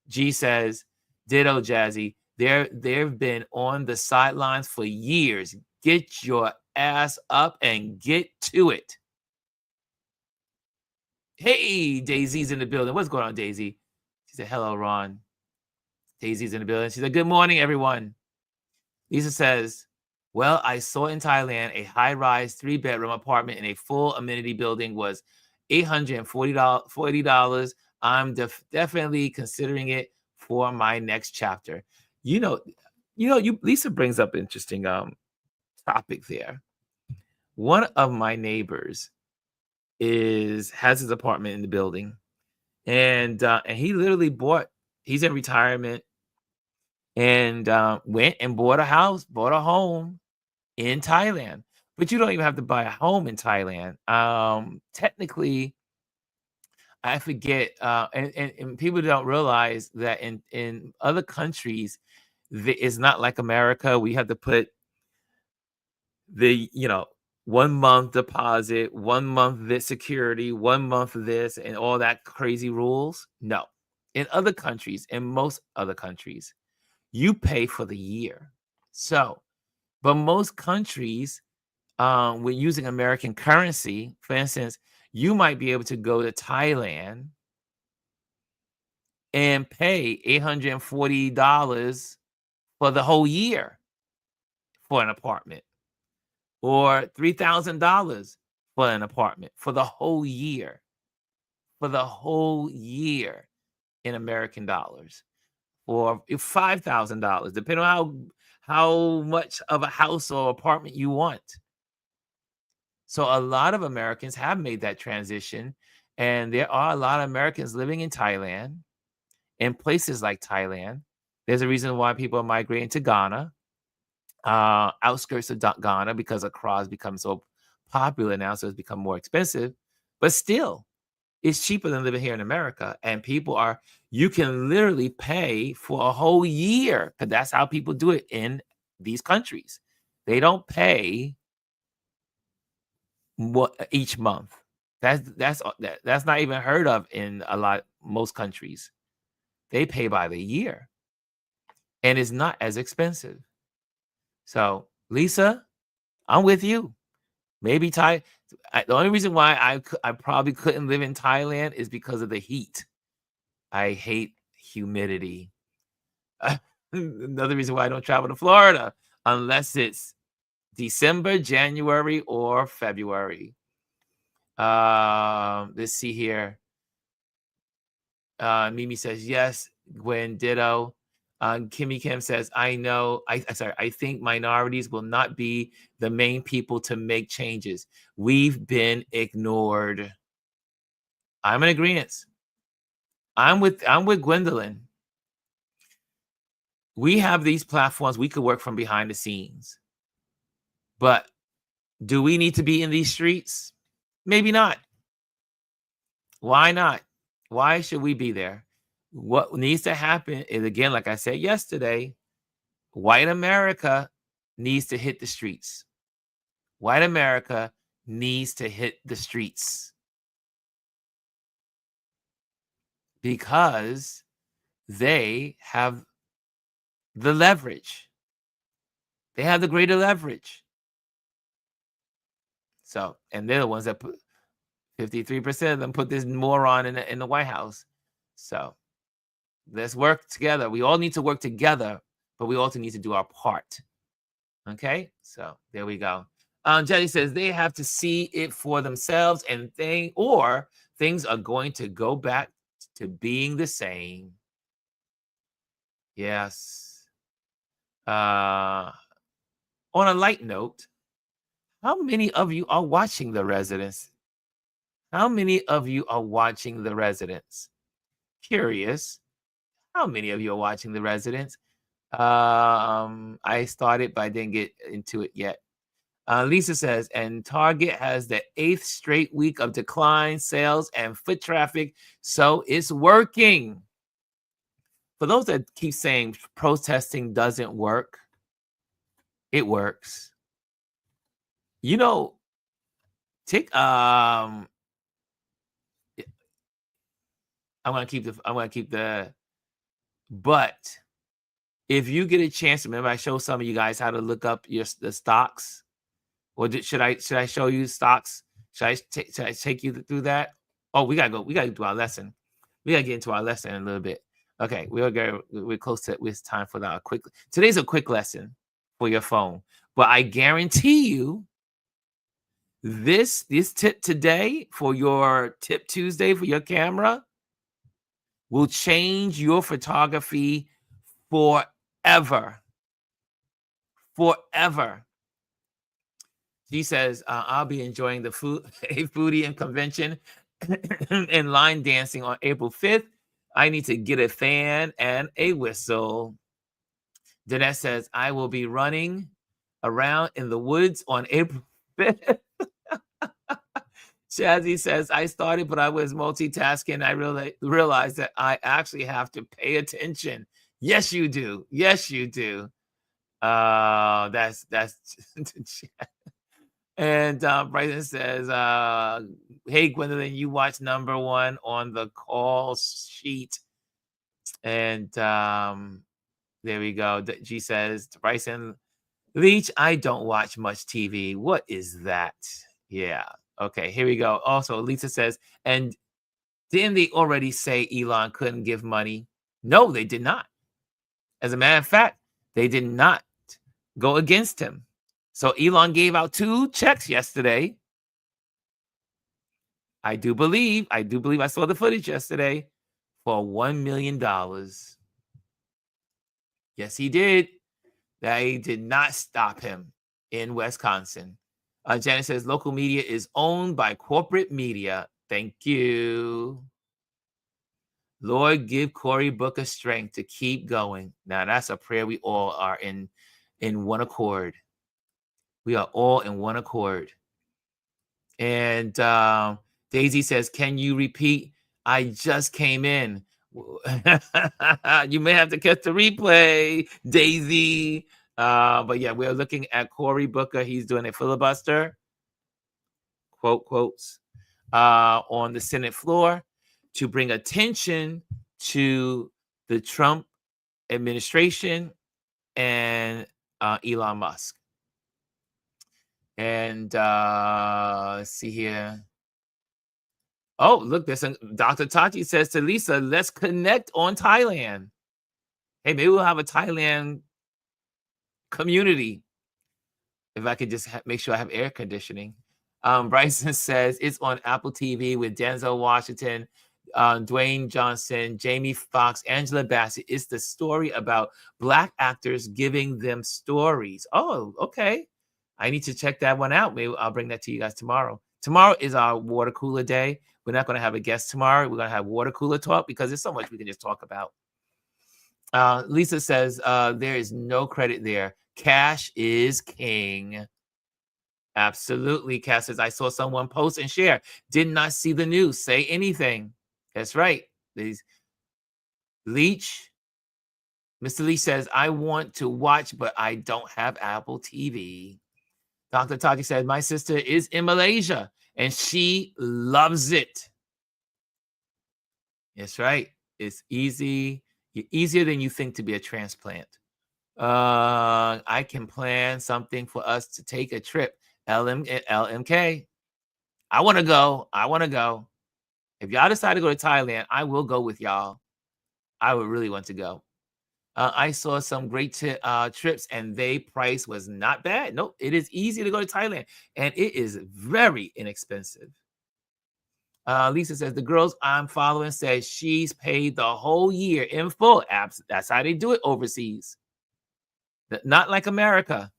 G says, ditto, Jazzy. They've been on the sidelines for years. Get your ass up and get to it. Hey, Daisy's in the building. What's going on, Daisy? She said, hello, Ron. Daisy's in the building. She said, good morning, everyone. Lisa says, well, I saw in Thailand a high-rise 3-bedroom apartment in a full amenity building was $840. I'm definitely considering it for my next chapter. Lisa brings up interesting topic there. One of my neighbors has his apartment in the building, and he literally he's in retirement, and went and bought a home in Thailand. But you don't even have to buy a home in Thailand. Technically, I forget, and people don't realize that in other countries, it's not like America. We have to put the 1 month deposit, 1 month this security, 1 month this, and all that crazy rules. No, in most other countries, you pay for the year. So, but most countries, when using American currency, for instance, you might be able to go to Thailand and pay $840 for the whole year for an apartment, or $3,000 for an apartment for the whole year, in American dollars, or $5,000, depending on how much of a house or apartment you want. So a lot of Americans have made that transition, and there are a lot of Americans living in Thailand, in places like Thailand. There's a reason why people are migrating to Ghana, outskirts of Ghana, because Accra has become so popular now, so it's become more expensive. But still, it's cheaper than living here in America. And you can literally pay for a whole year, because that's how people do it in these countries. They don't pay each month. That's not even heard of in most countries. They pay by the year, and it's not as expensive. So, Lisa, I'm with you. Maybe the only reason why I probably couldn't live in Thailand is because of the heat. I hate humidity. Another reason why I don't travel to Florida unless it's December, January, or February. Let's see here. Mimi says yes. Gwen, ditto. Kimmy Kim says, I think minorities will not be the main people to make changes. We've been ignored. I'm in agreement. I'm with Gwendolyn. We have these platforms. We could work from behind the scenes. But do we need to be in these streets? Maybe not. Why not? Why should we be there? What needs to happen is, again, like I said yesterday, white America needs to hit the streets. White America needs to hit the streets because they have the leverage. They have the greater leverage. So, and they're the ones that put 53% of them put this moron in the White House. So let's work together. We all need to work together, but we also need to do our part. Okay, so there we go. Jenny says they have to see it for themselves, and things are going to go back to being the same. Yes. On a light note, how many of you are watching The Residents? How many of you are watching The Residents? Curious. How many of you are watching The Residents? I started, but I didn't get into it yet. Lisa says, and Target has the 8th straight week of decline sales and foot traffic, so it's working. For those that keep saying protesting doesn't work, it works. You know, I'm gonna keep the but if you get a chance, remember I showed some of you guys how to look up the stocks, or should I show you stocks? Should I take you through that? Oh, we gotta do our lesson. We gotta get into our lesson in a little bit. Okay, we're close to it's time for our quick. Today's a quick lesson for your phone, but I guarantee you, this tip today for your Tip Tuesday for your camera will change your photography forever. Forever. She says, I'll be enjoying the foodie and convention and line dancing on April 5th. I need to get a fan and a whistle. Danette says, I will be running around in the woods on April 5th. Shazzy says, I started, but I was multitasking. I realized that I actually have to pay attention. Yes, you do. Yes, you do. That's and Bryson says, hey, Gwendolyn, you watch number 1 on the call sheet. And there we go. G says, Bryson Leach, I don't watch much TV. What is that? Yeah. Okay, here we go. Also, Lisa says, and didn't they already say Elon couldn't give money? No, they did not. As a matter of fact, they did not go against him. So Elon gave out 2 checks yesterday. I do believe I saw the footage yesterday for $1 million. Yes, he did. They did not stop him in Wisconsin. Janet says local media is owned by corporate media. Thank you. Lord, give Cory Booker strength to keep going. Now, that's a prayer we all are in one accord. We are all in one accord. And Daisy says, can you repeat? I just came in. You may have to catch the replay, Daisy. But yeah, we're looking at Cory Booker. He's doing a filibuster, quotes, on the Senate floor to bring attention to the Trump administration and Elon Musk. And let's see here. Oh, look, Dr. Tati says to Lisa, let's connect on Thailand. Hey, maybe we'll have a Thailand community. If I could just make sure I have air conditioning. Bryson says it's on Apple TV with Denzel Washington, Dwayne Johnson, Jamie Foxx, Angela Bassett. It's the story about Black actors giving them stories. Oh, okay. I need to check that one out. Maybe I'll bring that to you guys tomorrow. Tomorrow is our water cooler day. We're not going to have a guest tomorrow. We're going to have water cooler talk because there's so much we can just talk about. Lisa says there is no credit there. Cash is king. Absolutely. Cass says, I saw someone post and share. Did not see the news. Say anything. That's right. These Leach. Mr. Leach says, I want to watch, but I don't have Apple TV. Dr. Taji said, my sister is in Malaysia and she loves it. That's right. It's easy. Easier than you think to be a transplant. I can plan something for us to take a trip. LMK. I want to go. I want to go. If y'all decide to go to Thailand, I will go with y'all. I would really want to go. I saw some great trips and they price was not bad. Nope, it is easy to go to Thailand and it is very inexpensive. Lisa says, the girls I'm following says she's paid the whole year in full. That's how they do it overseas. Not like America.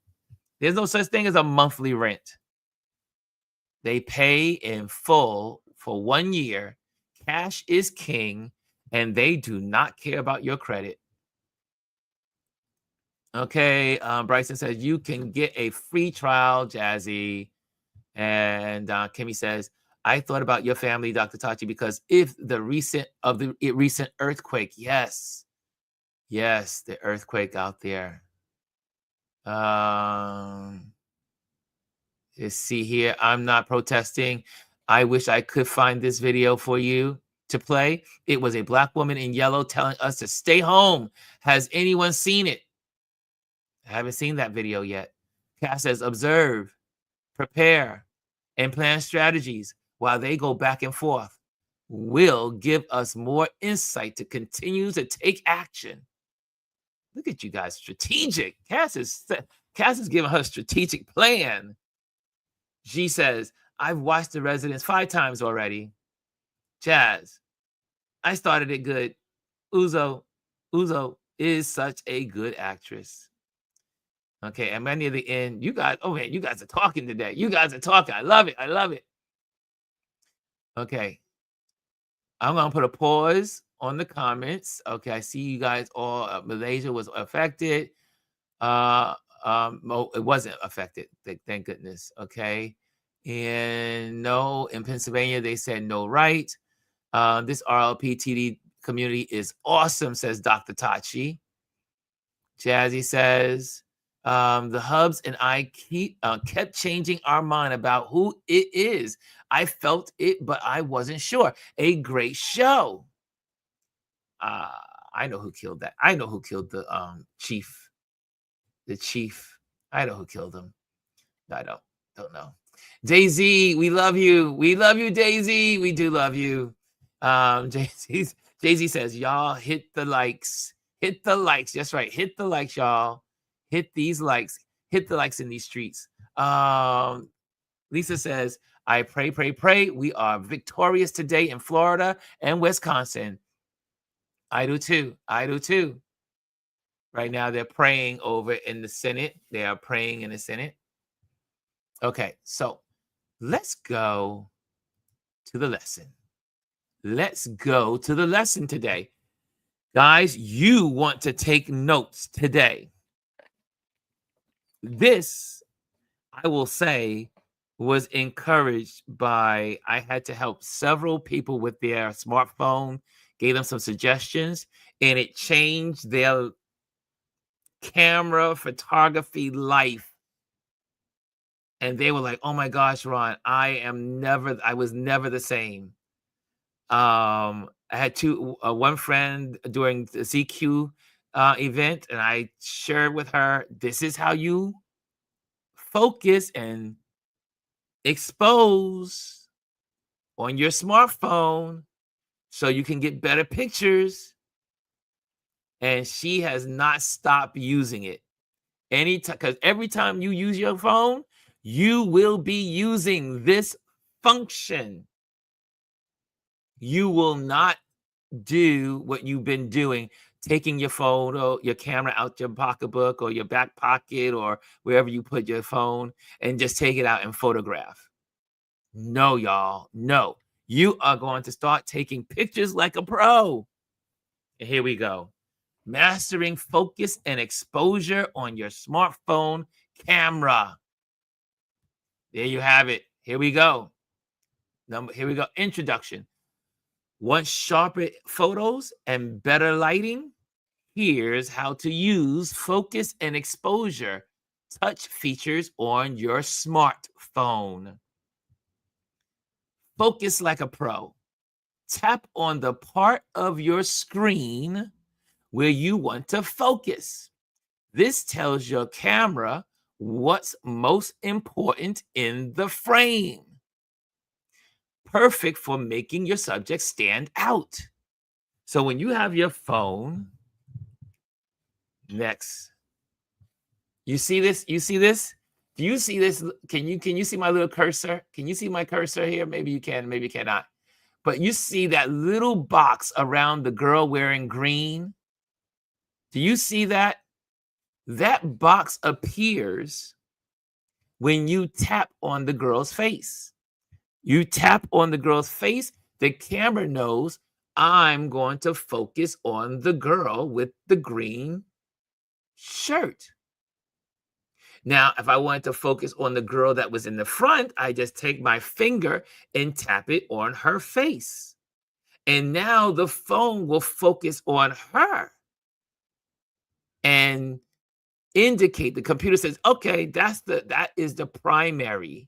There's no such thing as a monthly rent. They pay in full for 1 year. Cash is king and they do not care about your credit. Okay, Bryson says you can get a free trial, Jazzy. And Kimmy says, I thought about your family, Dr. Tachi, because if the recent earthquake, yes, the earthquake out there. Let's see here. I'm not protesting. I wish I could find this video for you to play. It was a black woman in yellow telling us to stay home. Has anyone seen it? I haven't seen that video yet. Cass says, observe, prepare, and plan strategies while they go back and forth will give us more insight to continue to take action. Look at you guys, strategic. Cass is giving her a strategic plan. She says, I've watched The Residents 5 times already. Jazz, I started it good. Uzo is such a good actress. Okay, am I near the end? You guys, oh man, you guys are talking today. You guys are talking. I love it. I love it. Okay. I'm going to put a pause on the comments. Okay, I see you guys all. Malaysia was affected. It wasn't affected. Thank goodness. Okay. And no, in Pennsylvania, they said no right. This RLPTD community is awesome, says Dr. Tachi. Jazzy says, the hubs and I kept changing our mind about who it is. I felt it, but I wasn't sure. A great show. I know who killed that. I know who killed the chief. The chief. I know who killed him. I don't know. Daisy, we love you. We love you, Daisy. We do love you. Daisy says, y'all hit the likes. Hit the likes. That's right. Hit the likes, y'all. Hit these likes. Hit the likes in these streets. Lisa says, I pray. We are victorious today in Florida and Wisconsin. I do too. Right now, they're praying over in the Senate. They are praying in the Senate. Okay, so let's go to the lesson. Let's go to the lesson today. Guys, you want to take notes today. This, I will say, was encouraged by, I had to help several people with their smartphone, gave them some suggestions, and it changed their camera photography life. And they were like, oh my gosh, Ron, I was never the same. I had one friend during the CQ event, and I shared with her, this is how you focus and expose on your smartphone so you can get better pictures. And she has not stopped using it. Because every time you use your phone, you will be using this function. You will not do what you've been doing, taking your phone or your camera out your pocketbook or your back pocket or wherever you put your phone and just take it out and photograph. No, y'all. No. You are going to start taking pictures like a pro. And here we go. Mastering focus and exposure on your smartphone camera. There you have it. Here we go. Here we go. Introduction. Want sharper photos and better lighting? Here's how to use focus and exposure touch features on your smartphone. Focus like a pro. Tap on the part of your screen where you want to focus. This tells your camera what's most important in the frame. Perfect for making your subject stand out. So when you have your phone, next, you see this? You see this? Do you see this? Can you see my little cursor? Can you see my cursor here? Maybe you can, maybe you cannot. But you see that little box around the girl wearing green? Do you see that? That box appears when you tap on the girl's face. You tap on the girl's face, the camera knows I'm going to focus on the girl with the green shirt. Now, if I wanted to focus on the girl that was in the front, I just take my finger and tap it on her face. And now the phone will focus on her and indicate, the computer says, okay, that is the primary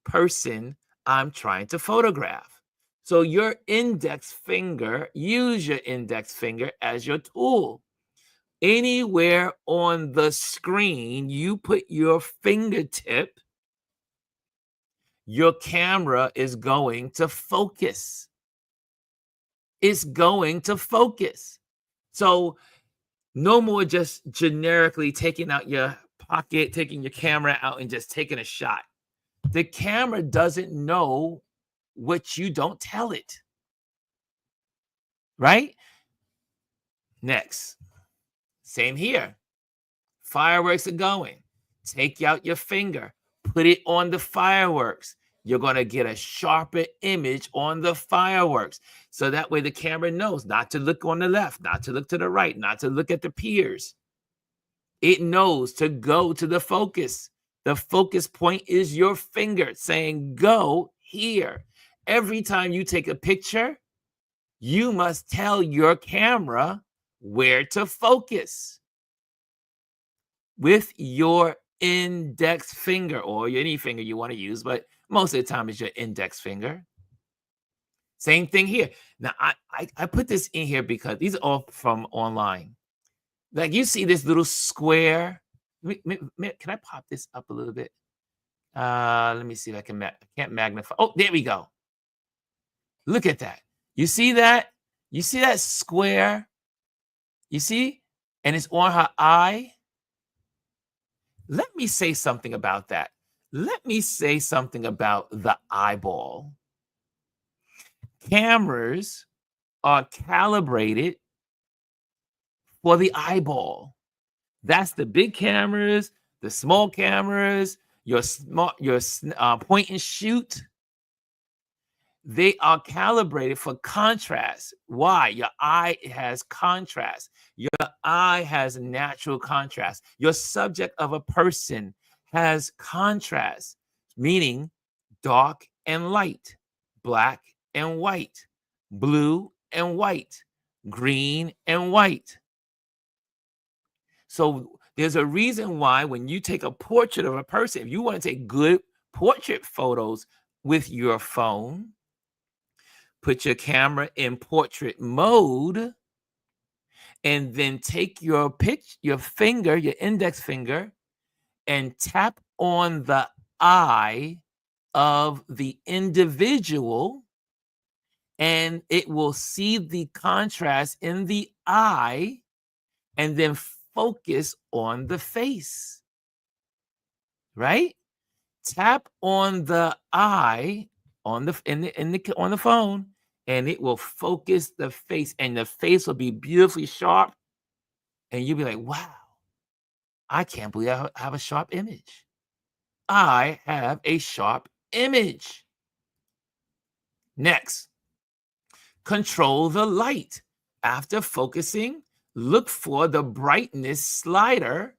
person I'm trying to photograph. So your index finger, use your index finger as your tool. Anywhere on the screen you put your fingertip, your camera is going to focus. It's going to focus. So no more just generically taking out your pocket, taking your camera out and just taking a shot. The camera doesn't know what you don't tell it. Right? Next. Same here. Fireworks are going. Take out your finger. Put it on the fireworks. You're going to get a sharper image on the fireworks. So that way the camera knows not to look on the left, not to look to the right, not to look at the piers. It knows to go to the focus. The focus point is your finger saying, go here. Every time you take a picture, you must tell your camera where to focus with your index finger or any finger you want to use, but most of the time it's your index finger. Same thing here. Now, I put this in here because these are all from online. Like you see this little square. Can I pop this up a little bit? Let me see if I can. I can't magnify. Oh, there we go. Look at that. You see that? You see that square? You see? And it's on her eye. Let me say something about that. Let me say something about the eyeball. Cameras are calibrated for the eyeball. That's the big cameras, the small cameras, your point and shoot. They are calibrated for contrast. Why? Your eye has contrast. Your eye has natural contrast. Your subject of a person has contrast, meaning dark and light, black and white, blue and white, green and white. So there's a reason why when you take a portrait of a person, if you want to take good portrait photos with your phone, put your camera in portrait mode, and then take your finger, your index finger, and tap on the eye of the individual, and it will see the contrast in the eye, and then focus on the face. Right? Tap on the eye on the phone, and it will focus the face, and the face will be beautifully sharp, and you'll be like, wow, I can't believe I have a sharp image. I have a sharp image. Next, control the light. After focusing, look for the brightness slider,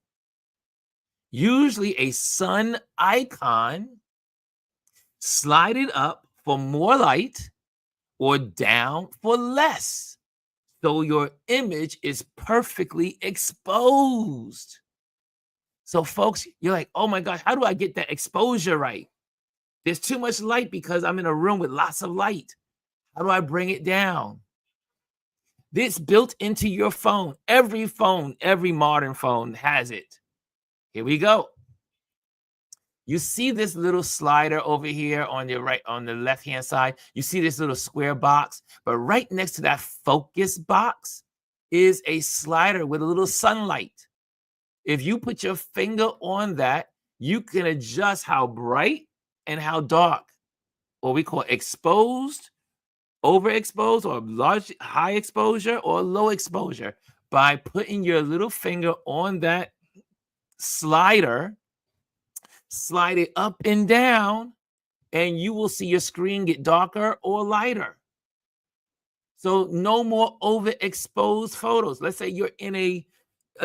usually a sun icon Slide it up for more light or down for less, so your image is perfectly exposed. So folks, you're like, oh my gosh, how do I get that exposure right? There's too much light because I'm in a room with lots of light. How do I bring it down? This built into your phone. Every modern phone has it. Here we go. You see this little slider over here on your right, on the left-hand side. You see this little square box, but right next to that focus box is a slider with a little sunlight. If you put your finger on that, you can adjust how bright and how dark, what we call exposed, overexposed, or high exposure or low exposure, by putting your little finger on that slider. Slide it up and down, and you will see your screen get darker or lighter. So no more overexposed photos. Let's say you're in a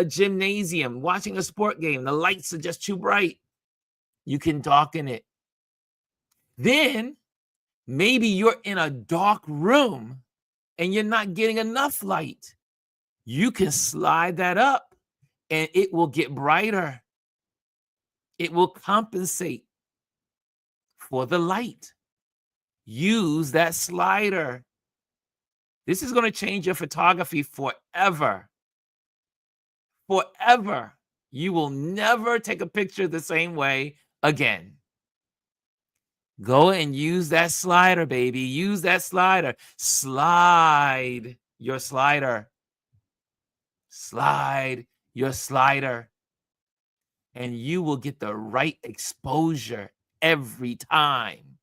gymnasium watching a sport game. The lights are just too bright. You can darken it. Then maybe you're in a dark room and you're not getting enough light. You can slide that up and it will get brighter. It will compensate for the light. Use that slider. This is going to change your photography forever. Forever. You will never take a picture the same way again. Go and use that slider, baby. Use that slider. Slide your slider. Slide your slider. And you will get the right exposure every time.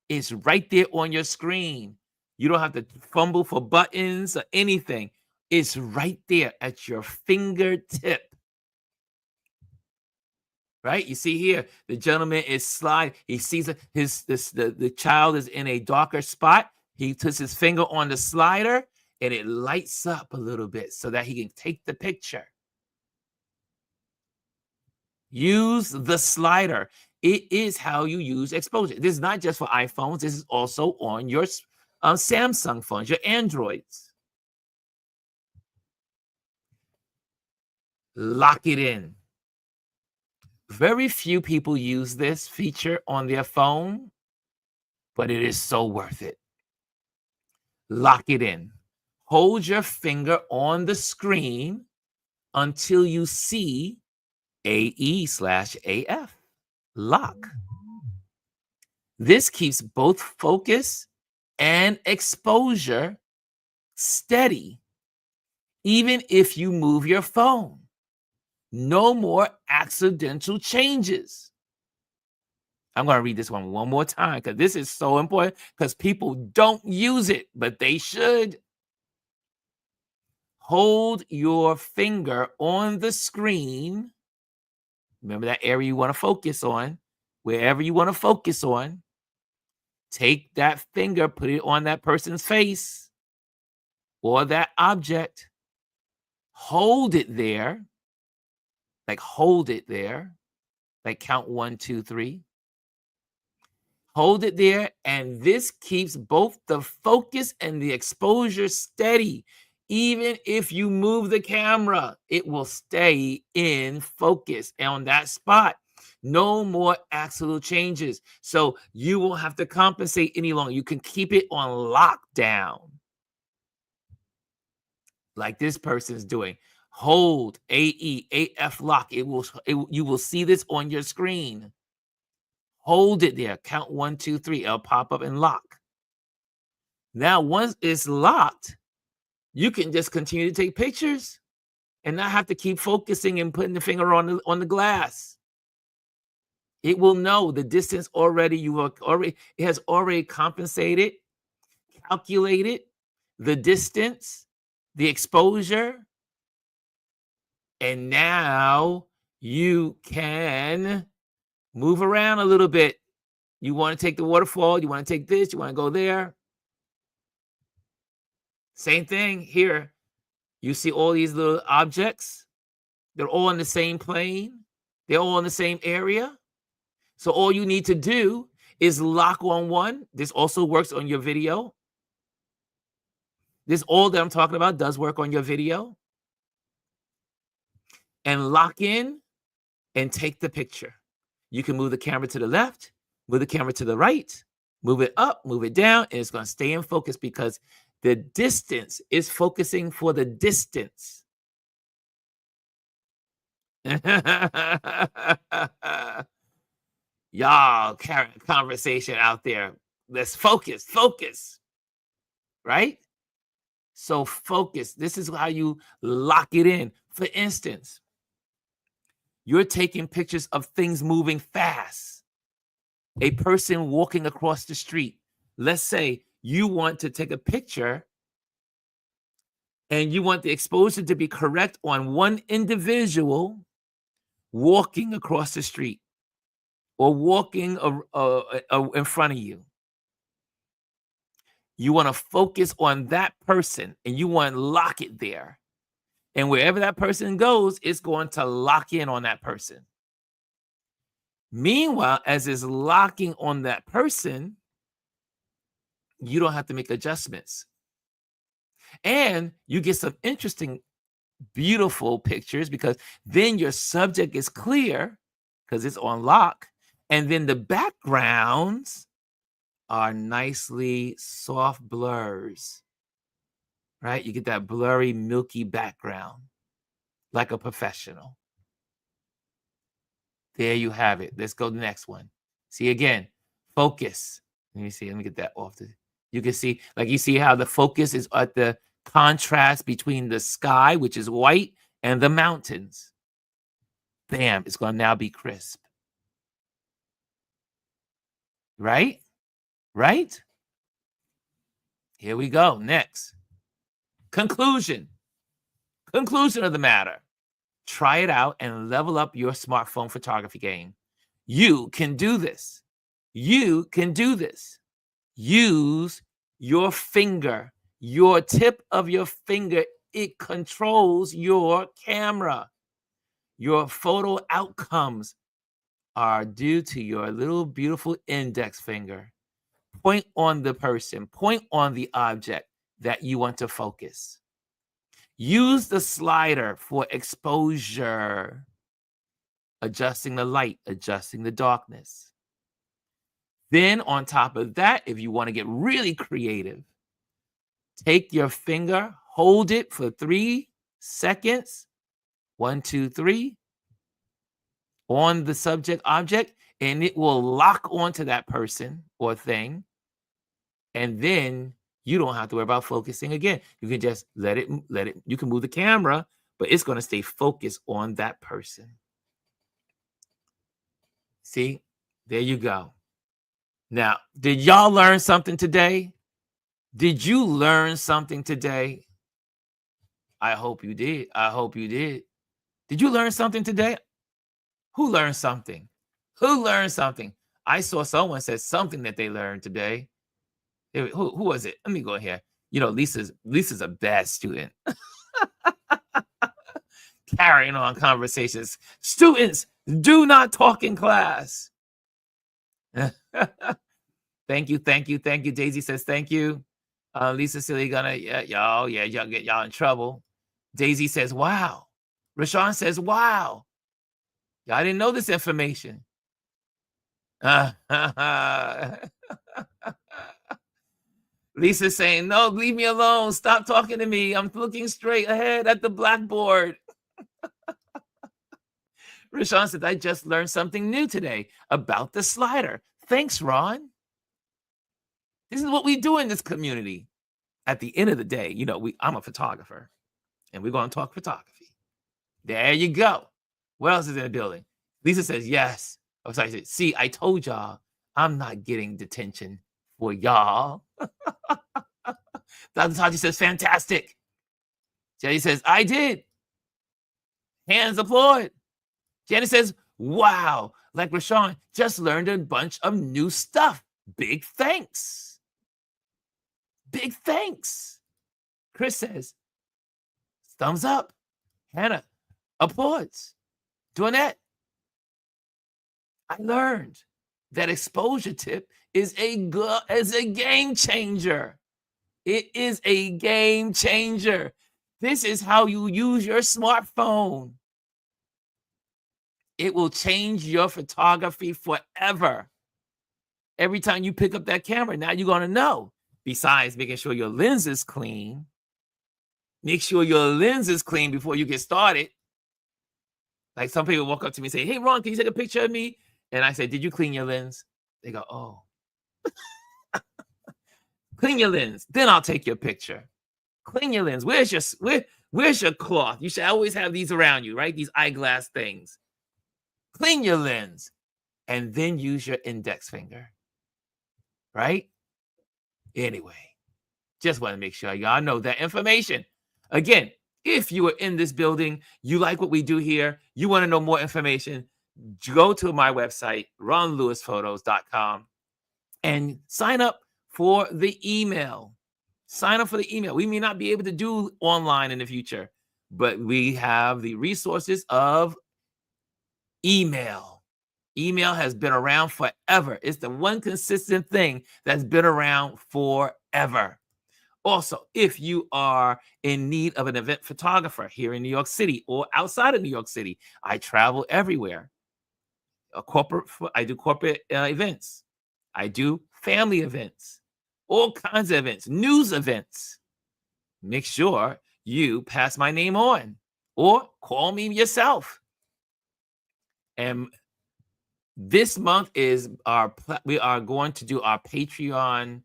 It's right there on your screen. You don't have to fumble for buttons or anything. It's right there at your fingertip. Right? You see here, the gentleman is sliding. He sees the child is in a darker spot. He puts his finger on the slider and it lights up a little bit so that he can take the picture. Use the slider. It is how you use exposure. This is not just for iPhones. This is also on your Samsung phones, your Androids. Lock it in. Very few people use this feature on their phone, but it is so worth it. Lock it in. Hold your finger on the screen until you see AE/AF. Lock. This keeps both focus and exposure steady, even if you move your phone. No more accidental changes. I'm going to read this one more time because this is so important, because people don't use it, but they should. Hold your finger on the screen. Remember that area you want to focus on. Wherever you want to focus on, take that finger, put it on that person's face or that object. Hold it there. Hold it there. Count 1, 2, 3. Hold it there, and this keeps both the focus and the exposure steady. Even if you move the camera, it will stay in focus on that spot. No more accidental changes. So you won't have to compensate any longer. You can keep it on lockdown, like this person's doing. Hold AE/AF lock. You will see this on your screen. Hold it there. Count 1, 2, 3. It'll pop up and lock. Now, once it's locked, you can just continue to take pictures and not have to keep focusing and putting the finger on the glass. It will know the distance already. It has already compensated, calculated the distance, the exposure, and now you can move around a little bit. You want to take the waterfall, you want to take this, you want to go there. Same thing here. You see all these little objects. They're all in the same plane. They're all in the same area. So all you need to do is lock on one. This also works on your video. This all that I'm talking about does work on your video. And lock in and take the picture. You can move the camera to the left, move the camera to the right, move it up, move it down, and it's going to stay in focus because the distance is focusing for the distance. Y'all carrying conversation out there. Let's focus, right? So focus. This is how you lock it in. For instance, you're taking pictures of things moving fast. A person walking across the street. Let's say you want to take a picture and you want the exposure to be correct on one individual walking across the street or walking in front of you. You want to focus on that person and you want to lock it there. And wherever that person goes, it's going to lock in on that person. Meanwhile, as it's locking on that person, you don't have to make adjustments. And you get some interesting, beautiful pictures because then your subject is clear because it's on lock. And then the backgrounds are nicely soft blurs, right? You get that blurry, milky background like a professional. There you have it. Let's go to the next one. See again, focus. Let me see. Let me get that off. You can see, like you see how the focus is at the contrast between the sky, which is white, and the mountains. Bam, it's going to now be crisp. Right? Right? Here we go. Next. Conclusion. Conclusion of the matter. Try it out and level up your smartphone photography game. You can do this. You can do this. Use your finger, your tip of your finger. It controls your camera. Your photo outcomes are due to your little beautiful index finger. Point on the person, point on the object that you want to focus. Use the slider for exposure, adjusting the light, adjusting the darkness. Then on top of that, if you want to get really creative, take your finger, hold it for 3 seconds, 1, 2, 3, on the subject object, and it will lock onto that person or thing. And then you don't have to worry about focusing again. You can just let it, you can move the camera, but it's going to stay focused on that person. See, there you go. Now, did y'all learn something today? Did you learn something today? I hope you did. I hope you did. Did you learn something today? Who learned something? Who learned something? I saw someone said something that they learned today. Who was it? Let me go here. You know, Lisa's a bad student. Carrying on conversations. Students, do not talk in class. Thank you. Daisy says thank you. Lisa silly gonna y'all get y'all in trouble. Daisy says wow. Rashawn says wow. Y'all didn't know this information. Lisa's saying, no, leave me alone. Stop talking to me. I'm looking straight ahead at the blackboard. Rashawn said, I just learned something new today about the slider. Thanks, Ron. This is what we do in this community. At the end of the day, you know, I'm a photographer, and we're going to talk photography. There you go. What else is in the building? Lisa says, yes. Oh, sorry, I said, see, I told y'all I'm not getting detention for y'all. Dr. Taji says, fantastic. Jenny says, I did. Hands applaud. Jenny says, wow. Like Rashawn, just learned a bunch of new stuff. Big thanks. Big thanks. Chris says, thumbs up. Hannah applauds. Doing that. I learned. that exposure tip is a game changer. It is a game changer. This is how you use your smartphone. It will change your photography forever. Every time you pick up that camera, now you're going to know. Besides making sure your lens is clean, make sure your lens is clean before you get started. Like some people walk up to me and say, "Hey, Ron, can you take a picture of me?" And I say, "Did you clean your lens?" They go, "Oh." Clean your lens, then I'll take your picture. Clean your lens. Where's your cloth? You should always have these around you, right? These eyeglass things. Clean your lens, and then use your index finger, right? Anyway, just want to make sure y'all know that information. Again, if you are in this building, you like what we do here, you want to know more information, go to my website, ronlewisphotos.com, and sign up for the email. Sign up for the email. We may not be able to do online in the future, but we have the resources of email. Email has been around forever. It's the one consistent thing that's been around forever. Also, if you are in need of an event photographer here in New York City or outside of New York City, I travel everywhere. I do corporate events. I do family events, all kinds of events, news events. Make sure you pass my name on or call me yourself. And this month we are going to do our Patreon.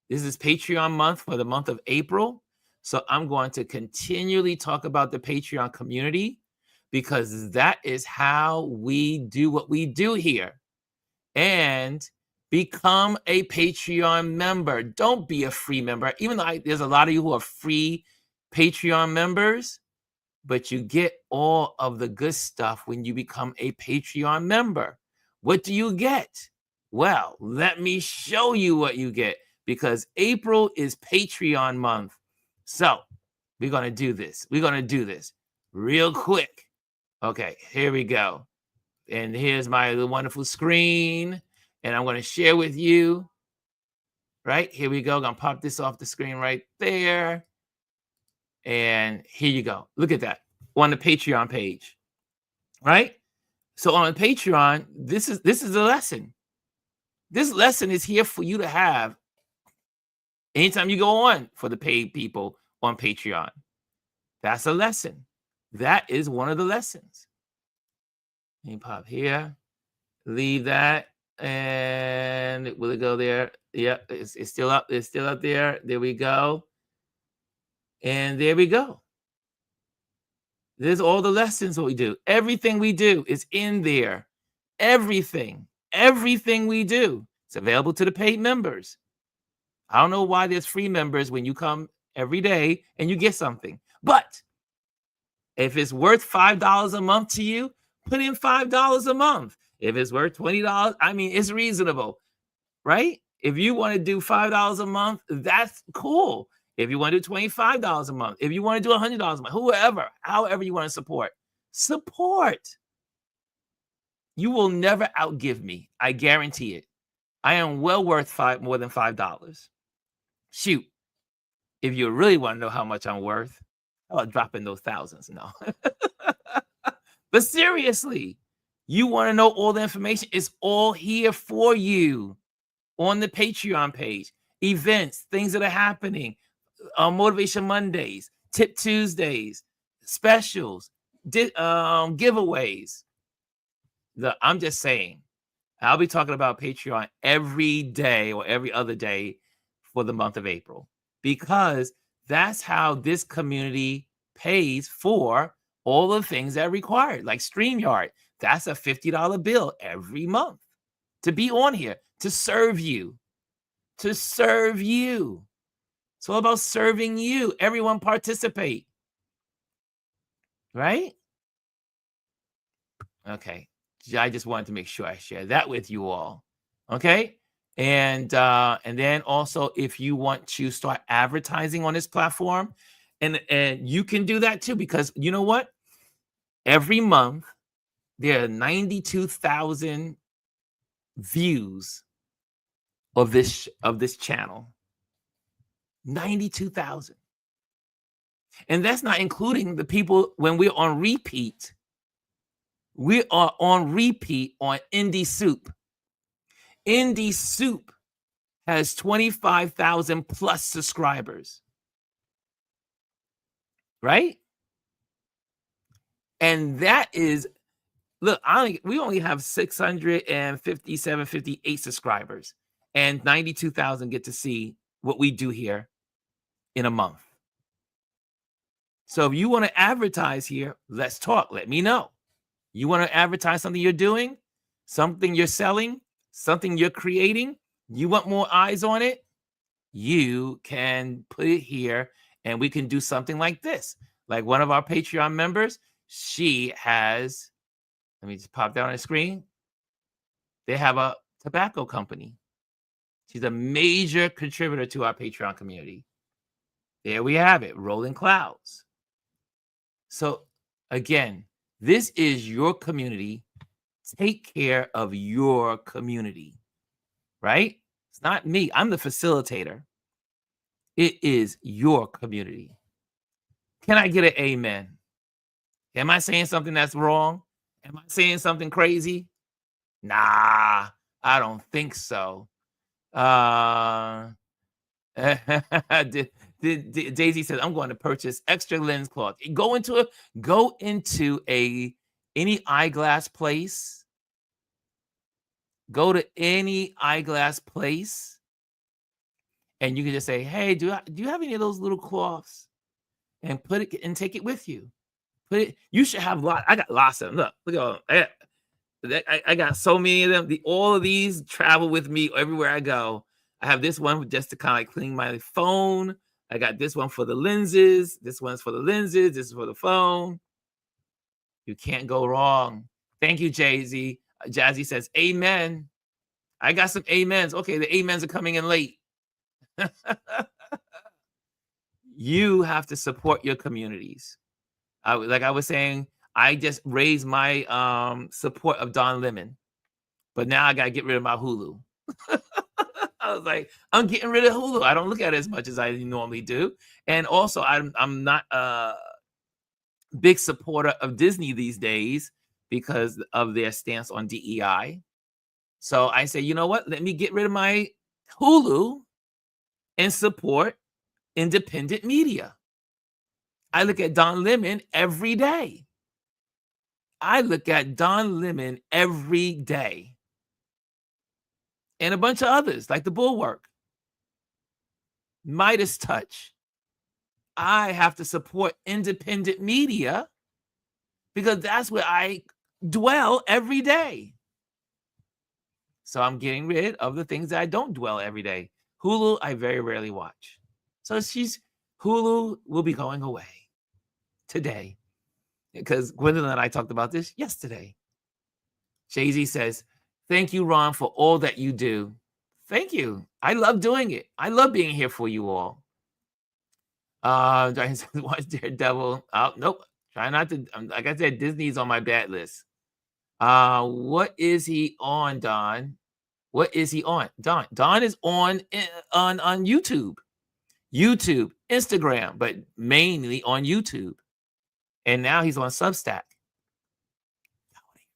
This is Patreon month for the month of April. So I'm going to continually talk about the Patreon community because that is how we do what we do here. And become a Patreon member. Don't be a free member. Even though there's a lot of you who are free Patreon members, but you get all of the good stuff when you become a Patreon member. What do you get? Well, let me show you what you get because April is Patreon month. So we're going to do this. We're going to do this real quick. Okay, here we go. And here's my wonderful screen. And I'm going to share with you. Right, here we go. I'm going to pop this off the screen right there. And here you go. Look at that on the Patreon page. Right? So on Patreon, this is a lesson. This lesson is here for you to have anytime you go on for the paid people on Patreon. That's a lesson. That is one of the lessons. Let me pop here. Leave that. And will it go there? Yeah, it's still up. It's still up there. There we go. And there we go. There's all the lessons that we do. Everything we do is in there. Everything we do. It's available to the paid members. I don't know why there's free members when you come every day and you get something. But if it's worth $5 a month to you, put in $5 a month. If it's worth $20, I mean, it's reasonable, right? If you want to do $5 a month, that's cool. If you want to do $25 a month, if you want to do $100 a month, however you want to support. You will never outgive me. I guarantee it. I am well worth more than $5. Shoot. If you really want to know how much I'm worth, I'll drop in those thousands. No. But seriously, you want to know all the information? It's all here for you on the Patreon page. Events, things that are happening, Motivation Mondays, Tip Tuesdays, specials, giveaways. I'm just saying, I'll be talking about Patreon every day or every other day for the month of April because that's how this community pays for all the things that are required, like StreamYard. That's a $50 bill every month to be on here, to serve you. It's all about serving you. Everyone participate. Right? Okay. I just wanted to make sure I share that with you all. Okay. And then also, if you want to start advertising on this platform, and you can do that too, because you know what? Every month, there are 92,000 views of this channel. 92,000. And that's not including the people when we're on repeat. We are on repeat on Indie Soup. Indie Soup has 25,000 plus subscribers. Right? And that is, look, we only have 657, 58 subscribers, and 92,000 get to see what we do here in a month. So if you want to advertise here, let's talk. Let me know. You want to advertise something you're doing, something you're selling, something you're creating, you want more eyes on it, you can put it here and we can do something like this. Like one of our Patreon members, she has, let me just pop down on the screen. They have a tobacco company. She's a major contributor to our Patreon community. There we have it, Rolling Clouds. So again, this is your community. Take care of your community, right? It's not me. I'm the facilitator. It is your community. Can I get an amen? Am I saying something that's wrong? Am I saying something crazy? Nah, I don't think so. Daisy says, I'm going to purchase extra lens cloth. Go into any eyeglass place. Go to any eyeglass place, and you can just say, "Hey, do you have any of those little cloths?" And put it and take it with you. Put it. You should have lots. I got lots of them. Look at all. I got so many of them. All of these travel with me everywhere I go. I have this one just to kind of clean my phone. I got this one for the lenses. This one's for the lenses. This is for the phone. You can't go wrong. Thank you, Jay-Z. Jazzy says, amen. I got some amens. Okay, the amens are coming in late. You have to support your communities. Like I was saying, I just raised my support of Don Lemon. But now I got to get rid of my Hulu. I was like, I'm getting rid of Hulu. I don't look at it as much as I normally do. And also, I'm not a big supporter of Disney these days because of their stance on DEI. So I say, you know what? Let me get rid of my Hulu and support independent media. I look at Don Lemon every day. And a bunch of others like the Bulwark, Midas Touch. I have to support independent media because that's where I dwell every day. So I'm getting rid of the things that I don't dwell every day. Hulu, I very rarely watch. So Hulu will be going away today because Gwendolyn and I talked about this yesterday. Jay-Z says, thank you, Ron, for all that you do. Thank you. I love doing it. I love being here for you all. Watch Daredevil. Oh, nope. Try not to. Like I said, Disney's on my bad list. What is he on, Don? What is he on? Don is on YouTube. YouTube, Instagram, but mainly on YouTube. And now he's on Substack.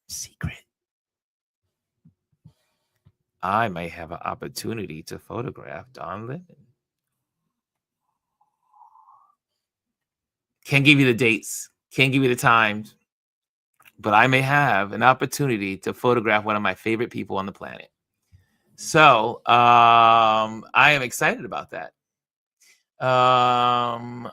Secret. I may have an opportunity to photograph Don Lemon. Can't give you the dates, can't give you the times, but I may have an opportunity to photograph one of my favorite people on the planet. So I am excited about that.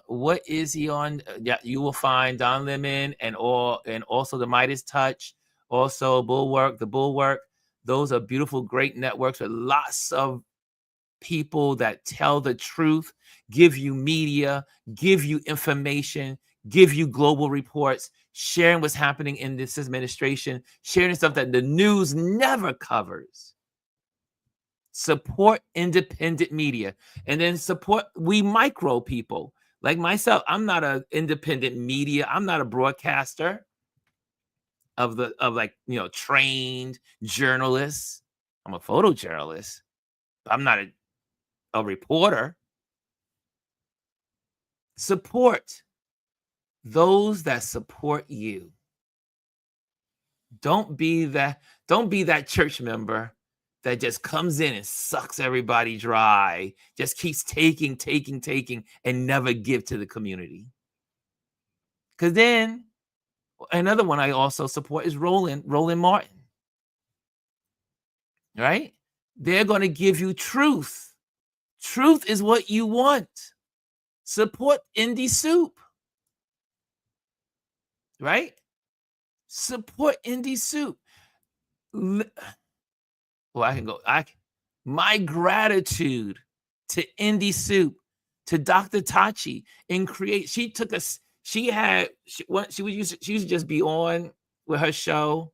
What is he on? Yeah, you will find Don Lemon and also the Midas Touch, also Bulwark, the Bulwark. Those are beautiful, great networks with lots of people that tell the truth, give you media, give you information, give you global reports, sharing what's happening in this administration, sharing stuff that the news never covers. Support independent media, and then support we micro people like myself. I'm not an independent media. I'm not a broadcaster of trained journalists. I'm a photojournalist. I'm not a reporter. Support those that support you. Don't be that church member that just comes in and sucks everybody dry, just keeps taking, and never give to the community. Because then another one I also support is Roland Martin. Right? They're going to give you truth. Truth is what you want. Support Indie Soup. Right? Support Indie Soup. Well, I can go. My gratitude to Indie Soup, to Dr. Tachi, and she took us. She used to just be on with her show,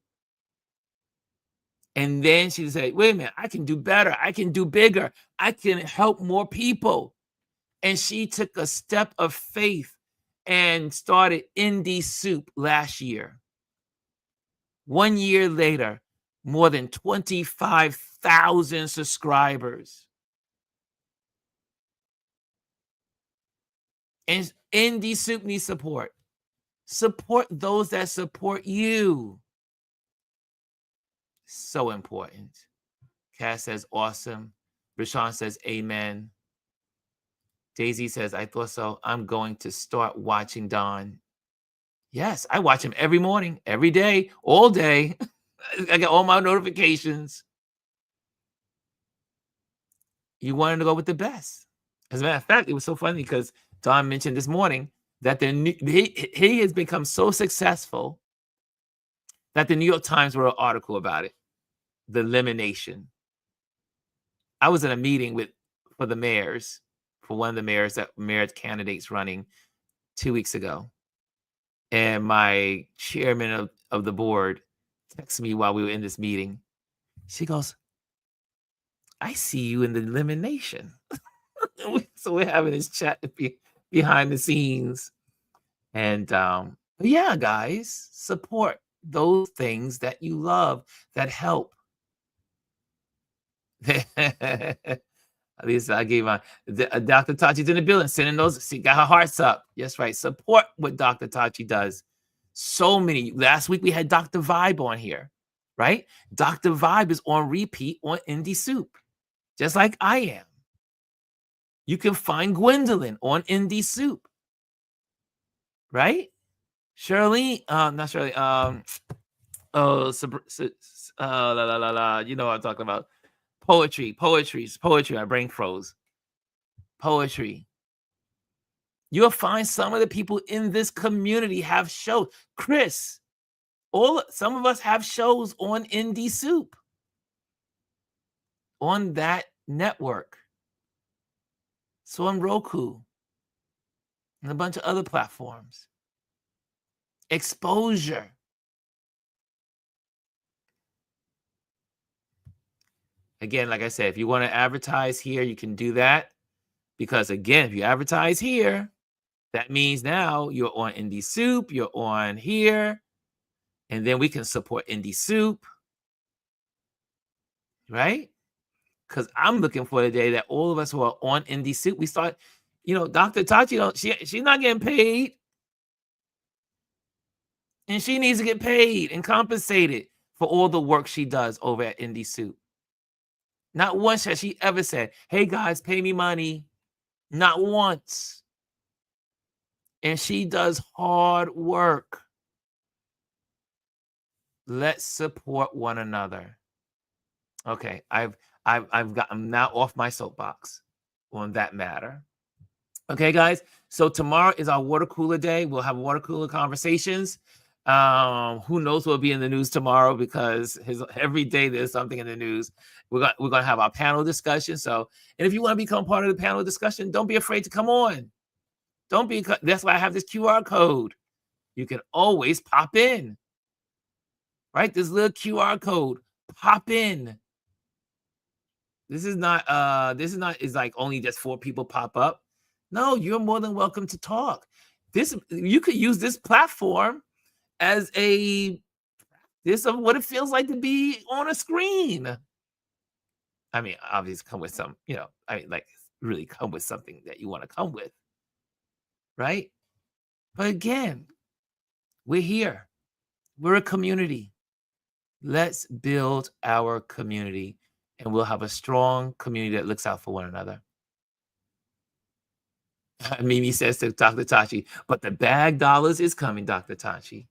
and then she said, "Wait a minute, I can do better. I can do bigger. I can help more people." And she took a step of faith and started Indie Soup last year. 1 year later, more than 25,000 subscribers. And Indie Soup needs support. Support those that support you. So important. Cass says, awesome. Rashawn says, amen. Daisy says, I thought so. I'm going to start watching Don. Yes, I watch him every morning, every day, all day. I get all my notifications. You wanted to go with the best. As a matter of fact, it was so funny because Don mentioned this morning that he has become so successful that the New York Times wrote an article about it, the elimination. I was in a meeting for the mayors, for one of the mayor candidates running 2 weeks ago. And my chairman of the board texted me while we were in this meeting. She goes, I see you in the elimination. So we're having this chat behind the scenes. And yeah, guys, support those things that you love, that help. At least I gave Dr. Tachi's in the building, sending those, she got her hearts up. Yes, right. Support what Dr. Tachi does. So many. Last week we had Dr. Vibe on here, right? Dr. Vibe is on repeat on Indie Soup, just like I am. You can find Gwendolyn on Indie Soup, right? Shirley, not Shirley. You know what I'm talking about. Poetry. My brain froze. Poetry. You'll find some of the people in this community have shows. Chris, some of us have shows on Indie Soup, on that network. So on Roku and a bunch of other platforms. Exposure. Again, like I said, if you want to advertise here, you can do that. Because again, if you advertise here, that means now you're on Indie Soup, you're on here, and then we can support Indie Soup, right? Because I'm looking for the day that all of us who are on Indie Soup, we start, Dr. Tachi, she's not getting paid. And she needs to get paid and compensated for all the work she does over at Indie Soup. Not once has she ever said, hey guys, pay me money. Not once. And she does hard work. Let's support one another. Okay, I'm now off my soapbox on that matter. Okay, guys. So tomorrow is our water cooler day. We'll have water cooler conversations. Who knows what'll be in the news tomorrow, because every day there's something in the news. We're gonna have our panel discussion. So, and if you want to become part of the panel discussion, don't be afraid to come on. That's why I have this QR code. You can always pop in. Right? This little QR code. Pop in. This is not is like only just 4 people pop up. No, you're more than welcome to talk. You could use this platform as this of what it feels like to be on a screen. I mean, obviously come with some, like really come with something that you want to come with, right? But again, we're here. We're a community. Let's build our community, and we'll have a strong community that looks out for one another. Mimi says to Dr. Tachi, but the bag dollars is coming, Dr. Tachi.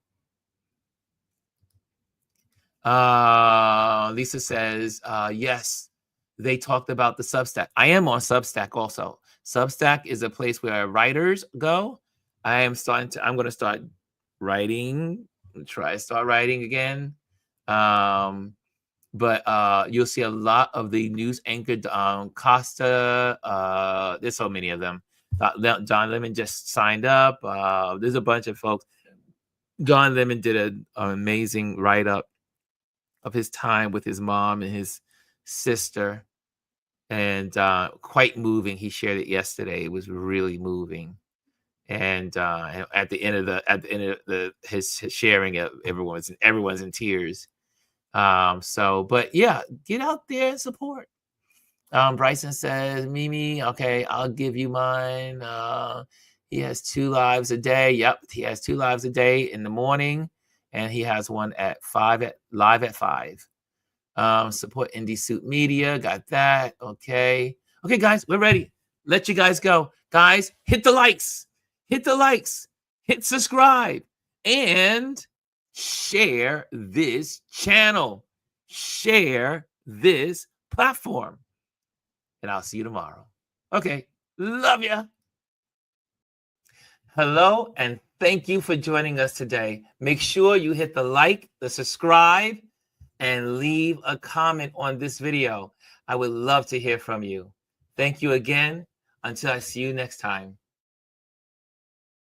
Lisa says, yes, they talked about the Substack. I am on Substack also. Substack is a place where writers go. I'm going to start writing, start writing again. But you'll see a lot of the news anchored Costa. There's so many of them. John Lemon just signed up. There's a bunch of folks. John Lemon did an amazing write-up of his time with his mom and his sister, and quite moving. He shared it yesterday. It was really moving. And at the end of his sharing it, everyone's in tears. But yeah, get out there and support. Bryson says, Mimi, okay, I'll give you mine. He has 2 lives a day. Yep, he has 2 lives a day in the morning, and he has one at 5 live at 5. Support Indie Suit Media. Got that. Okay, guys, we're ready. Let you guys go. Guys, hit the likes, hit subscribe, and share this channel, share this platform, and I'll see you tomorrow. Okay, love ya. Hello, and thank you for joining us today. Make sure you hit the like, the subscribe, and leave a comment on this video. I would love to hear from you. Thank you again. Until I see you next time.